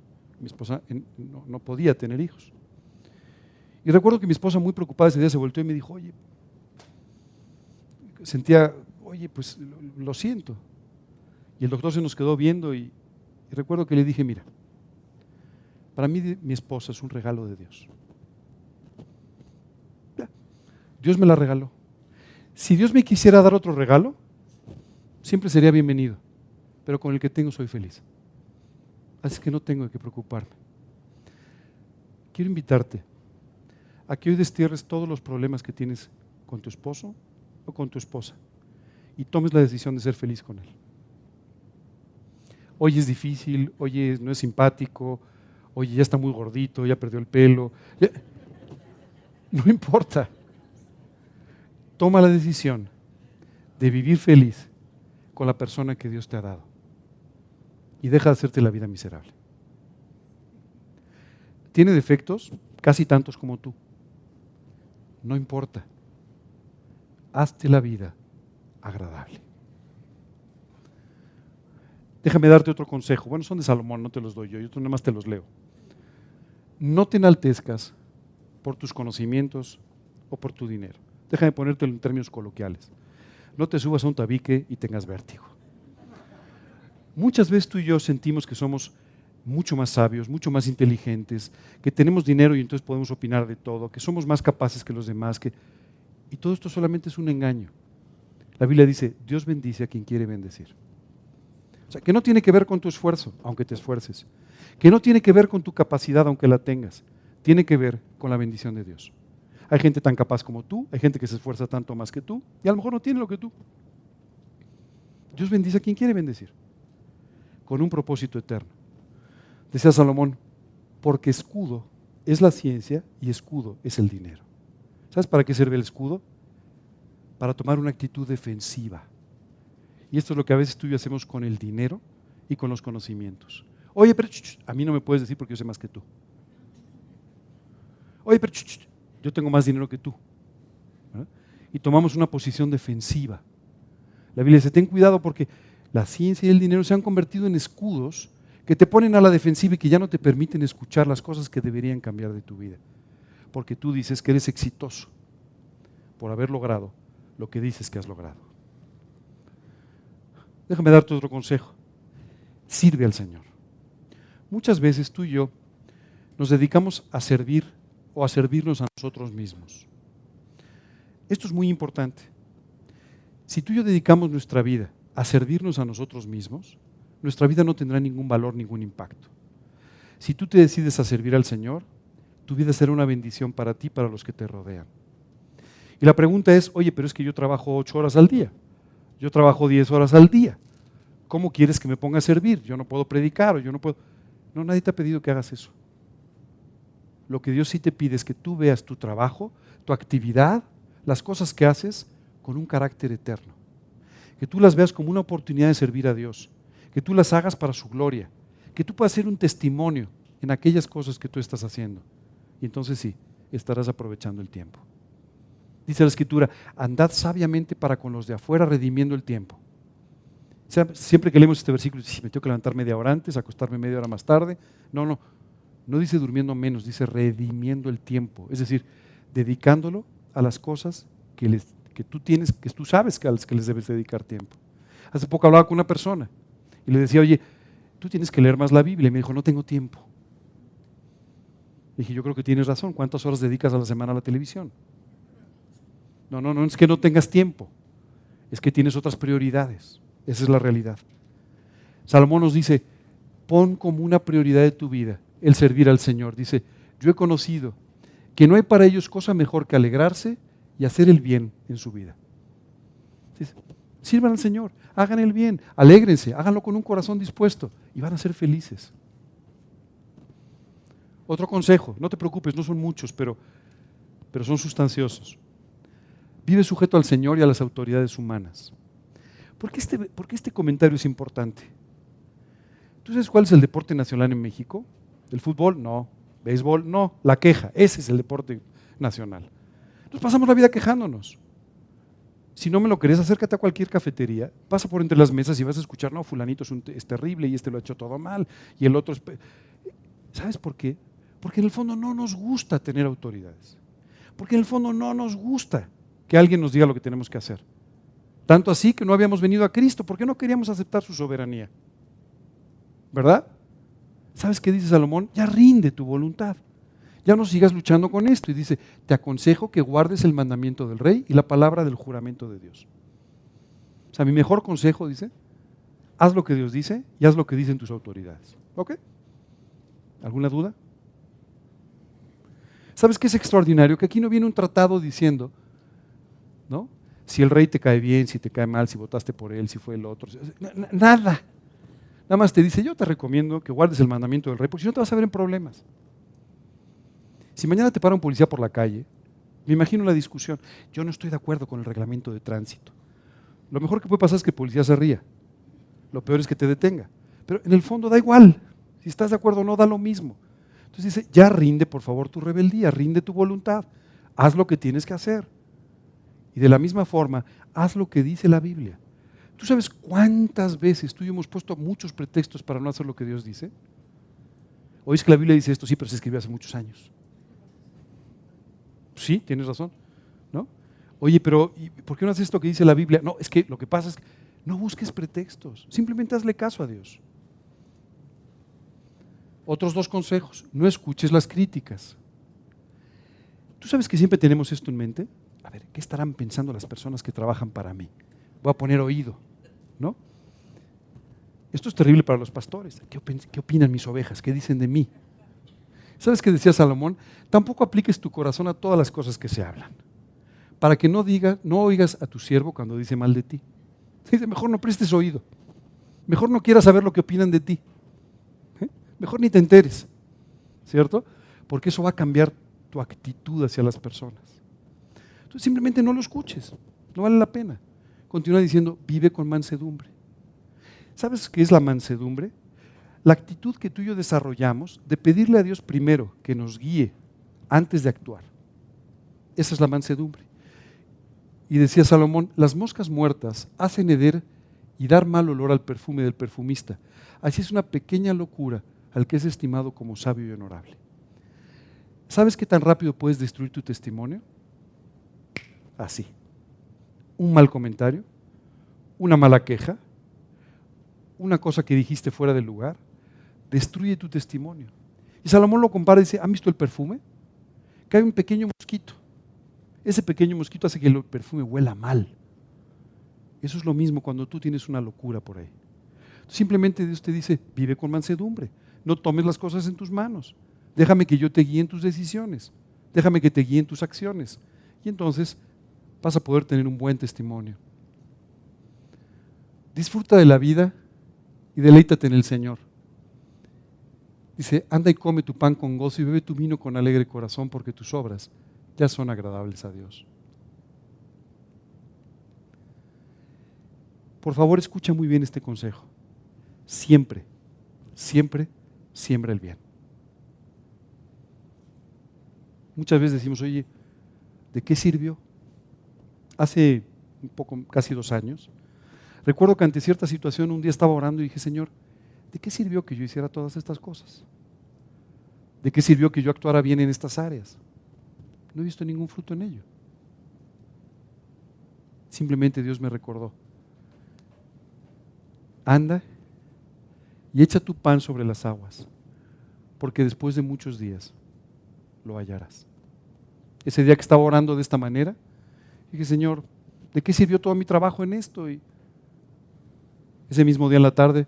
Mi esposa no podía tener hijos. Y recuerdo que mi esposa, muy preocupada ese día, se volteó y me dijo, oye, pues lo siento. Y el doctor se nos quedó viendo y Y recuerdo que le dije, mira, para mí mi esposa es un regalo de Dios. Ya, Dios me la regaló. Si Dios me quisiera dar otro regalo, siempre sería bienvenido, pero con el que tengo soy feliz. Así que no tengo que preocuparme. Quiero invitarte a que hoy destierres todos los problemas que tienes con tu esposo o con tu esposa y tomes la decisión de ser feliz con él. Hoy es difícil, hoy no es simpático, hoy ya está muy gordito, ya perdió el pelo. No importa. Toma la decisión de vivir feliz con la persona que Dios te ha dado y deja de hacerte la vida miserable. Tiene defectos, casi tantos como tú. No importa. Hazte la vida agradable. Déjame darte otro consejo. Bueno, son de Salomón, no te los doy yo nada más te los leo. No te enaltezcas por tus conocimientos o por tu dinero. Déjame ponértelo en términos coloquiales. No te subas a un tabique y tengas vértigo. Muchas veces tú y yo sentimos que somos mucho más sabios, mucho más inteligentes, que tenemos dinero y entonces podemos opinar de todo, que somos más capaces que los demás, y todo esto solamente es un engaño. La Biblia dice, Dios bendice a quien quiere bendecir. O sea, que no tiene que ver con tu esfuerzo, aunque te esfuerces. Que no tiene que ver con tu capacidad, aunque la tengas. Tiene que ver con la bendición de Dios. Hay gente tan capaz como tú, hay gente que se esfuerza tanto más que tú, y a lo mejor no tiene lo que tú. Dios bendice a quien quiere bendecir, con un propósito eterno. Decía Salomón, porque escudo es la ciencia y escudo es el dinero. ¿Sabes para qué sirve el escudo? Para tomar una actitud defensiva. Y esto es lo que a veces tú y yo hacemos con el dinero y con los conocimientos. Oye, pero a mí no me puedes decir porque yo sé más que tú. Oye, pero yo tengo más dinero que tú. ¿Verdad? Y tomamos una posición defensiva. La Biblia dice, ten cuidado porque la ciencia y el dinero se han convertido en escudos que te ponen a la defensiva y que ya no te permiten escuchar las cosas que deberían cambiar de tu vida. Porque tú dices que eres exitoso por haber logrado lo que dices que has logrado. Déjame darte otro consejo. Sirve al Señor. Muchas veces tú y yo nos dedicamos a servir o a servirnos a nosotros mismos. Esto es muy importante. Si tú y yo dedicamos nuestra vida a servirnos a nosotros mismos, nuestra vida no tendrá ningún valor, ningún impacto. Si tú te decides a servir al Señor, tu vida será una bendición para ti y para los que te rodean. Y la pregunta es, oye, pero es que yo trabajo 8 horas al día, yo trabajo 10 horas al día, ¿cómo quieres que me ponga a servir? Yo no puedo predicar o yo no puedo... No, nadie te ha pedido que hagas eso. Lo que Dios sí te pide es que tú veas tu trabajo, tu actividad, las cosas que haces con un carácter eterno. Que tú las veas como una oportunidad de servir a Dios, que tú las hagas para su gloria, que tú puedas ser un testimonio en aquellas cosas que tú estás haciendo. Y entonces sí, estarás aprovechando el tiempo. Dice la Escritura, andad sabiamente para con los de afuera, redimiendo el tiempo. O sea, siempre que leemos este versículo, si me tengo que levantar media hora antes, acostarme media hora más tarde. No dice durmiendo menos, dice redimiendo el tiempo. Es decir, dedicándolo a las cosas que tú tienes, que tú sabes que a las que les debes dedicar tiempo. Hace poco hablaba con una persona y le decía, oye, tú tienes que leer más la Biblia. Y me dijo, no tengo tiempo. Le dije, yo creo que tienes razón. ¿Cuántas horas dedicas a la semana a la televisión? No es que no tengas tiempo, es que tienes otras prioridades. Esa es la realidad. Salomón nos dice, pon como una prioridad de tu vida el servir al Señor. Dice, yo he conocido que no hay para ellos cosa mejor que alegrarse y hacer el bien en su vida. Dice, sirvan al Señor, hagan el bien, alégrense, háganlo con un corazón dispuesto y van a ser felices. Otro consejo, no te preocupes, no son muchos, pero son sustanciosos. Vive sujeto al Señor y a las autoridades humanas. ¿Por qué este comentario es importante? ¿Tú sabes cuál es el deporte nacional en México? ¿El fútbol? No. ¿Béisbol? No. La queja. Ese es el deporte nacional. Nos pasamos la vida quejándonos. Si no me lo querés, acércate a cualquier cafetería, pasa por entre las mesas y vas a escuchar, no, fulanito es terrible y este lo ha hecho todo mal y el otro es... ¿Sabes por qué? Porque en el fondo no nos gusta tener autoridades. Porque en el fondo no nos gusta que alguien nos diga lo que tenemos que hacer. Tanto así que no habíamos venido a Cristo porque no queríamos aceptar su soberanía. ¿verdad? ¿Sabes qué dice Salomón? Ya rinde tu voluntad. Ya no sigas luchando con esto. Y dice, te aconsejo que guardes el mandamiento del rey y la palabra del juramento de Dios. O sea, mi mejor consejo, dice, haz lo que Dios dice y haz lo que dicen tus autoridades. ¿Ok? ¿Alguna duda? ¿Sabes qué es extraordinario? Que aquí no viene un tratado diciendo, ¿no? Si el rey te cae bien, si te cae mal, si votaste por él, si fue el otro. Nada. Nada más te dice, yo te recomiendo que guardes el mandamiento del rey, porque si no te vas a ver en problemas. Si mañana te para un policía por la calle, me imagino la discusión. Yo no estoy de acuerdo con el reglamento de tránsito. Lo mejor que puede pasar es que el policía se ría. Lo peor es que te detenga. Pero en el fondo da igual. Si estás de acuerdo o no, da lo mismo. Entonces dice, ya rinde por favor tu rebeldía, rinde tu voluntad. Haz lo que tienes que hacer. Y de la misma forma, haz lo que dice la Biblia. ¿Tú sabes cuántas veces tú y yo hemos puesto muchos pretextos para no hacer lo que Dios dice? Oís que la Biblia dice esto, sí, pero se escribió hace muchos años. Sí, tienes razón, ¿no? Oye, pero ¿y por qué no haces esto que dice la Biblia? No, es que lo que pasa es que no busques pretextos, simplemente hazle caso a Dios. Otros dos consejos, no escuches las críticas. ¿Tú sabes que siempre tenemos esto en mente? A ver, ¿qué estarán pensando las personas que trabajan para mí? Voy a poner oído, ¿no? Esto es terrible para los pastores. ¿Qué opinan mis ovejas? ¿Qué dicen de mí? ¿Sabes qué decía Salomón? Tampoco apliques tu corazón a todas las cosas que se hablan, para que no oigas a tu siervo cuando dice mal de ti. Dice, mejor no prestes oído, mejor no quieras saber lo que opinan de ti, mejor ni te enteres, ¿cierto? Porque eso va a cambiar tu actitud hacia las personas. Entonces simplemente no lo escuches, no vale la pena. Continúa diciendo, vive con mansedumbre. ¿Sabes qué es la mansedumbre? La actitud que tú y yo desarrollamos de pedirle a Dios primero que nos guíe antes de actuar. Esa es la mansedumbre. Y decía Salomón, las moscas muertas hacen heder y dar mal olor al perfume del perfumista. Así es una pequeña locura al que es estimado como sabio y honorable. ¿Sabes qué tan rápido puedes destruir tu testimonio? Así. Un mal comentario, una mala queja, una cosa que dijiste fuera del lugar, destruye tu testimonio. Y Salomón lo compara y dice, ¿han visto el perfume? Cae un pequeño mosquito. Ese pequeño mosquito hace que el perfume huela mal. Eso es lo mismo cuando tú tienes una locura por ahí. Simplemente Dios te dice, vive con mansedumbre, no tomes las cosas en tus manos, déjame que yo te guíe en tus decisiones, déjame que te guíe en tus acciones. Y entonces vas a poder tener un buen testimonio. Disfruta de la vida y deleítate en el Señor. Dice, anda y come tu pan con gozo y bebe tu vino con alegre corazón, porque tus obras ya son agradables a Dios. Por favor, escucha muy bien este consejo. Siempre, siempre, siembra el bien. Muchas veces decimos, oye, ¿de qué sirvió? Hace un poco, casi 2 años, recuerdo que ante cierta situación un día estaba orando y dije, Señor, ¿de qué sirvió que yo hiciera todas estas cosas? ¿De qué sirvió que yo actuara bien en estas áreas? No he visto ningún fruto en ello. Simplemente Dios me recordó. Anda y echa tu pan sobre las aguas, porque después de muchos días lo hallarás. Ese día que estaba orando de esta manera, dije, Señor, ¿de qué sirvió todo mi trabajo en esto? Y ese mismo día en la tarde,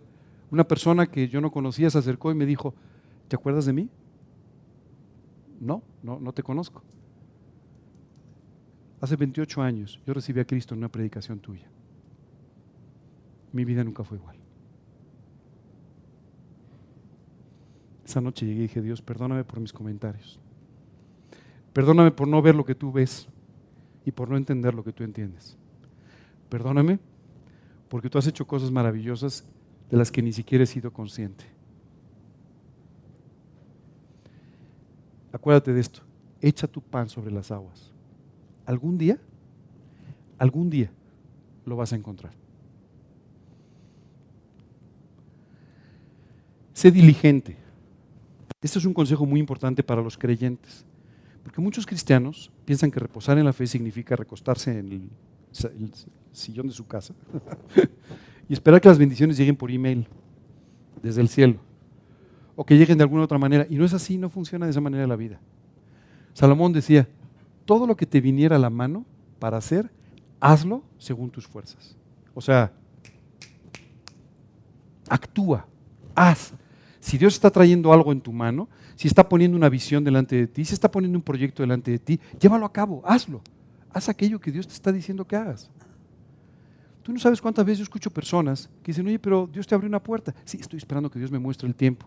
una persona que yo no conocía se acercó y me dijo, ¿te acuerdas de mí? No te conozco. Hace 28 años yo recibí a Cristo en una predicación tuya. Mi vida nunca fue igual. Esa noche llegué y dije, Dios, perdóname por mis comentarios. Perdóname por no ver lo que tú ves y por no entender lo que tú entiendes. Perdóname porque tú has hecho cosas maravillosas de las que ni siquiera he sido consciente. Acuérdate de esto, echa tu pan sobre las aguas. Algún día lo vas a encontrar. Sé diligente. Este es un consejo muy importante para los creyentes, porque muchos cristianos piensan que reposar en la fe significa recostarse en el sillón de su casa y esperar que las bendiciones lleguen por email. desde el cielo, o que lleguen de alguna otra manera. Y no es así, no funciona de esa manera la vida. Salomón decía, todo lo que te viniera a la mano para hacer, hazlo según tus fuerzas. O sea, actúa, haz. Si Dios está trayendo algo en tu mano, si está poniendo una visión delante de ti, si está poniendo un proyecto delante de ti, llévalo a cabo, hazlo. Haz aquello que Dios te está diciendo que hagas. Tú no sabes cuántas veces yo escucho personas que dicen, oye, pero Dios te abrió una puerta. Sí, estoy esperando que Dios me muestre el tiempo.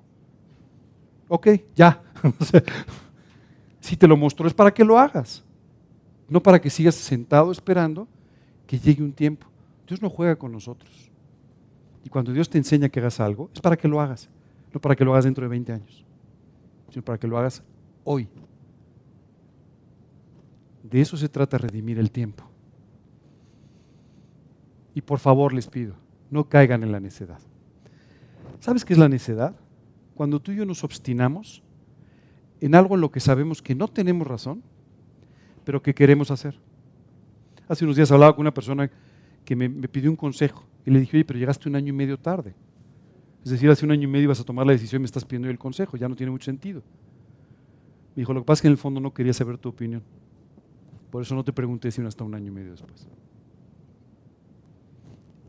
Ok, ya. O sea, si te lo mostró es para que lo hagas, no para que sigas sentado esperando que llegue un tiempo. Dios no juega con nosotros. Y cuando Dios te enseña que hagas algo, es para que lo hagas, no para que lo hagas dentro de 20 años, sino para que lo hagas hoy. De eso se trata redimir el tiempo. Y por favor les pido, no caigan en la necedad. ¿Sabes qué es la necedad? Cuando tú y yo nos obstinamos en algo en lo que sabemos que no tenemos razón, pero que queremos hacer. Hace unos días hablaba con una persona que me pidió un consejo y le dije, oye, pero llegaste 1 año y medio tarde. Es decir, hace 1 año y medio ibas a tomar la decisión y me estás pidiendo el consejo, ya no tiene mucho sentido. Me dijo, lo que pasa es que en el fondo no quería saber tu opinión. Por eso no te pregunté sino hasta 1 año y medio después.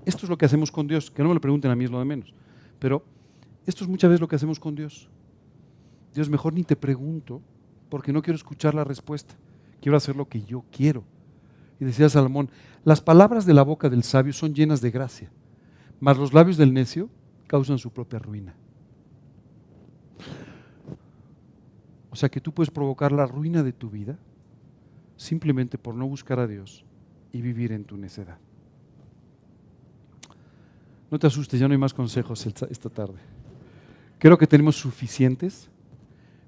Esto es lo que hacemos con Dios, que no me lo pregunten a mí, es lo de menos. Pero esto es muchas veces lo que hacemos con Dios. Dios, mejor ni te pregunto, porque no quiero escuchar la respuesta. Quiero hacer lo que yo quiero. Y decía Salomón, las palabras de la boca del sabio son llenas de gracia, mas los labios del necio causan su propia ruina. O sea que tú puedes provocar la ruina de tu vida simplemente por no buscar a Dios y vivir en tu necedad. No te asustes, ya no hay más consejos esta tarde. Creo que tenemos suficientes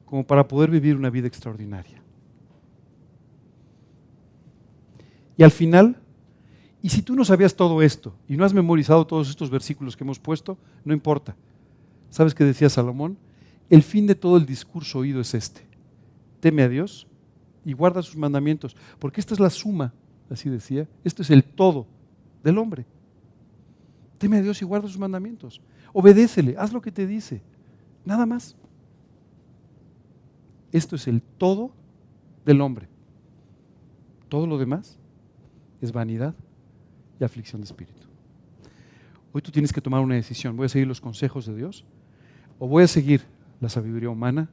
como para poder vivir una vida extraordinaria. Y al final, y si tú no sabías todo esto y no has memorizado todos estos versículos que hemos puesto, no importa. ¿Sabes qué decía Salomón? El fin de todo el discurso oído es este: teme a Dios y guarda sus mandamientos, porque esta es la suma, así decía, esto es el todo del hombre. Teme a Dios y guarda sus mandamientos. Obedécele, haz lo que te dice, nada más. Esto es el todo del hombre. Todo lo demás es vanidad y aflicción de espíritu. Hoy tú tienes que tomar una decisión. ¿Voy a seguir los consejos de Dios o voy a seguir la sabiduría humana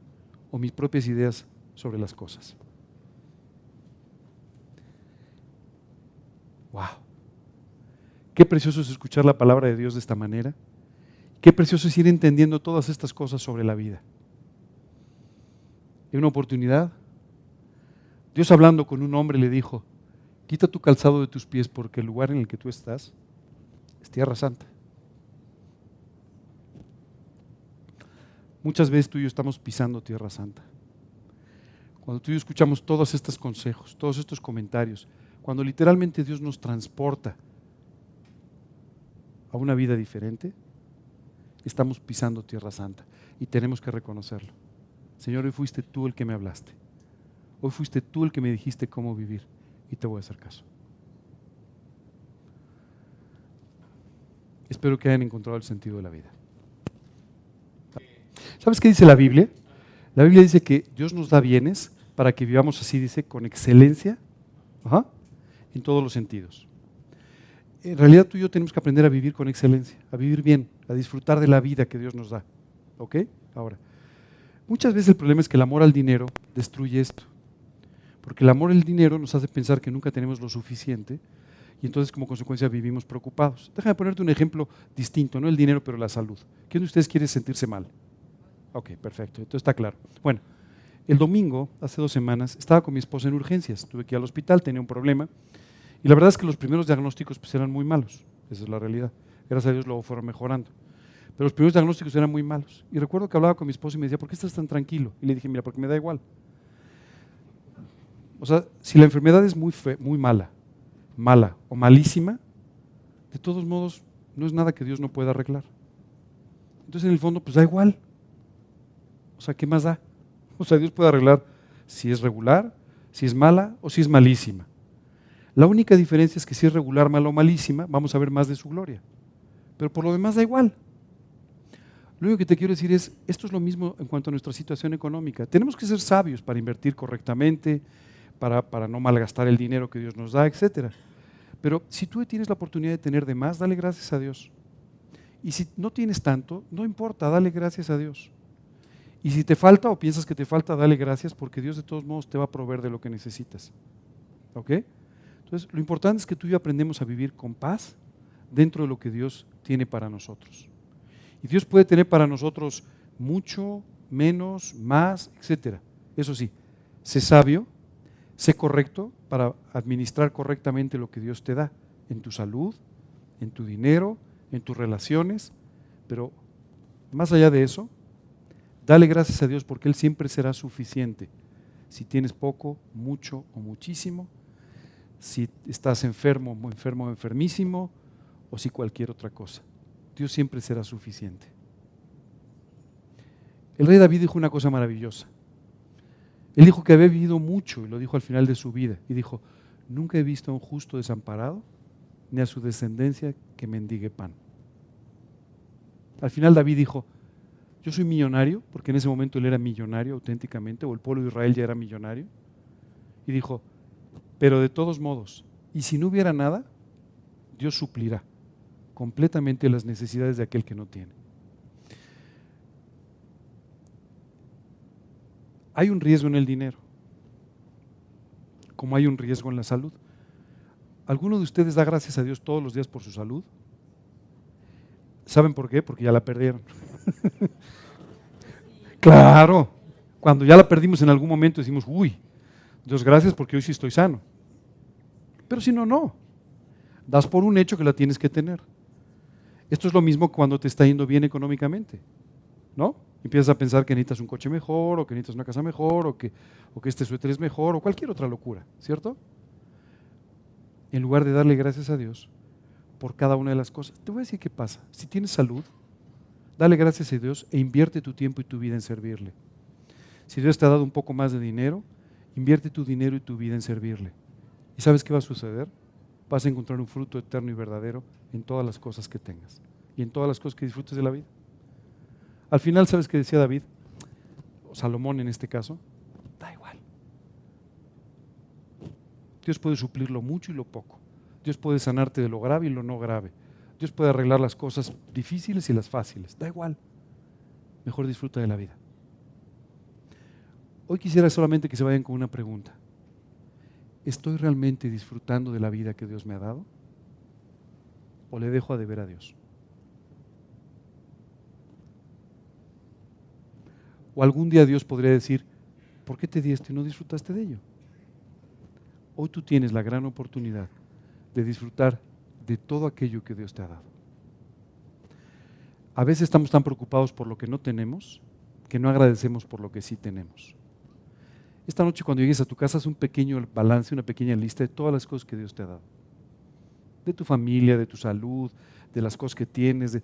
o mis propias ideas sobre las cosas? ¡Wow! Qué precioso es escuchar la palabra de Dios de esta manera. Qué precioso es ir entendiendo todas estas cosas sobre la vida. En una oportunidad, Dios hablando con un hombre le dijo, quita tu calzado de tus pies porque el lugar en el que tú estás es tierra santa. Muchas veces tú y yo estamos pisando tierra santa. Cuando tú y yo escuchamos todos estos consejos, todos estos comentarios, cuando literalmente Dios nos transporta a una vida diferente, estamos pisando tierra santa y tenemos que reconocerlo. Señor, hoy fuiste tú el que me hablaste. Hoy fuiste tú el que me dijiste cómo vivir y te voy a hacer caso. Espero que hayan encontrado el sentido de la vida. ¿Sabes qué dice la Biblia? La Biblia dice que Dios nos da bienes para que vivamos así, dice, con excelencia, en todos los sentidos. En realidad tú y yo tenemos que aprender a vivir con excelencia, a vivir bien, a disfrutar de la vida que Dios nos da. ¿Ok? Ahora, muchas veces el problema es que el amor al dinero destruye esto. Porque el amor al dinero nos hace pensar que nunca tenemos lo suficiente y entonces como consecuencia vivimos preocupados. Déjame ponerte un ejemplo distinto, no el dinero, pero la salud. ¿Quién de ustedes quiere sentirse mal? Ok, perfecto, entonces está claro. Bueno, el domingo, hace 2 semanas, estaba con mi esposa en urgencias. Tuve que ir al hospital, tenía un problema. Y la verdad es que los primeros diagnósticos pues, eran muy malos. Esa es la realidad. Gracias a Dios luego fueron mejorando. Pero los primeros diagnósticos eran muy malos. Y recuerdo que hablaba con mi esposa y me decía, ¿por qué estás tan tranquilo? Y le dije, mira, porque me da igual. O sea, si la enfermedad es muy mala o malísima, de todos modos no es nada que Dios no pueda arreglar. Entonces en el fondo pues da igual. O sea, ¿qué más da? O sea, Dios puede arreglar si es regular, si es mala o si es malísima. La única diferencia es que si es regular, mala o malísima, vamos a ver más de su gloria. Pero por lo demás da igual. Lo único que te quiero decir es, esto es lo mismo en cuanto a nuestra situación económica. Tenemos que ser sabios para invertir correctamente, para no malgastar el dinero que Dios nos da, etc. Pero si tú tienes la oportunidad de tener de más, dale gracias a Dios. Y si no tienes tanto, no importa, dale gracias a Dios. Y si te falta o piensas que te falta, dale gracias porque Dios de todos modos te va a proveer de lo que necesitas. ¿Ok? Entonces, lo importante es que tú y yo aprendemos a vivir con paz dentro de lo que Dios tiene para nosotros. Y Dios puede tener para nosotros mucho, menos, más, etc. Eso sí, sé sabio, sé correcto para administrar correctamente lo que Dios te da en tu salud, en tu dinero, en tus relaciones, pero más allá de eso, dale gracias a Dios porque Él siempre será suficiente. Si tienes poco, mucho o muchísimo, si estás enfermo o enfermísimo, o si cualquier otra cosa. Dios siempre será suficiente. El rey David dijo una cosa maravillosa. Él dijo que había vivido mucho y lo dijo al final de su vida. Y dijo, nunca he visto a un justo desamparado, ni a su descendencia que mendigue pan. Al final David dijo, yo soy millonario, porque en ese momento él era millonario auténticamente, o el pueblo de Israel ya era millonario. Y dijo, pero de todos modos, y si no hubiera nada, Dios suplirá completamente las necesidades de aquel que no tiene. Hay un riesgo en el dinero, como hay un riesgo en la salud. ¿Alguno de ustedes da gracias a Dios todos los días por su salud? ¿Saben por qué? Porque ya la perdieron. Claro, cuando ya la perdimos en algún momento decimos, uy, Dios gracias porque hoy sí estoy sano. Pero si no, no. Das por un hecho que la tienes que tener. Esto es lo mismo cuando te está yendo bien económicamente, ¿no? Empiezas a pensar que necesitas un coche mejor, o que necesitas una casa mejor, o que este suéter es mejor, o cualquier otra locura, ¿cierto? En lugar de darle gracias a Dios por cada una de las cosas. Te voy a decir qué pasa. Si tienes salud, dale gracias a Dios e invierte tu tiempo y tu vida en servirle. Si Dios te ha dado un poco más de dinero, invierte tu dinero y tu vida en servirle. ¿Y sabes qué va a suceder? Vas a encontrar un fruto eterno y verdadero en todas las cosas que tengas y en todas las cosas que disfrutes de la vida. Al final, ¿sabes qué decía David? O Salomón en este caso. Da igual. Dios puede suplir lo mucho y lo poco. Dios puede sanarte de lo grave y lo no grave. Dios puede arreglar las cosas difíciles y las fáciles. Da igual. Mejor disfruta de la vida. Hoy quisiera solamente que se vayan con una pregunta. ¿Estoy realmente disfrutando de la vida que Dios me ha dado? ¿O le dejo a deber a Dios? O algún día Dios podría decir, ¿por qué te di esto y no disfrutaste de ello? Hoy tú tienes la gran oportunidad de disfrutar de todo aquello que Dios te ha dado. A veces estamos tan preocupados por lo que no tenemos que no agradecemos por lo que sí tenemos. Esta noche cuando llegues a tu casa haz un pequeño balance, una pequeña lista de todas las cosas que Dios te ha dado. De tu familia, de tu salud, de las cosas que tienes.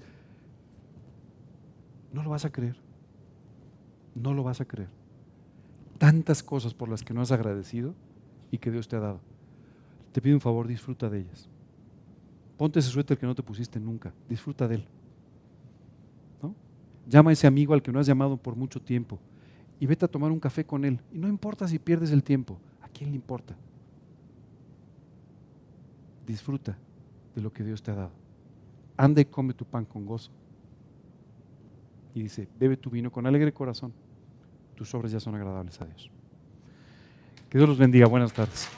No lo vas a creer. No lo vas a creer. Tantas cosas por las que no has agradecido y que Dios te ha dado. Te pido un favor, disfruta de ellas. Ponte ese suéter que no te pusiste nunca, disfruta de él. ¿No? Llama a ese amigo al que no has llamado por mucho tiempo y vete a tomar un café con él. Y no importa si pierdes el tiempo, ¿a quién le importa? Disfruta de lo que Dios te ha dado. Anda y come tu pan con gozo. Y dice, bebe tu vino con alegre corazón. Tus obras ya son agradables a Dios. Que Dios los bendiga. Buenas tardes.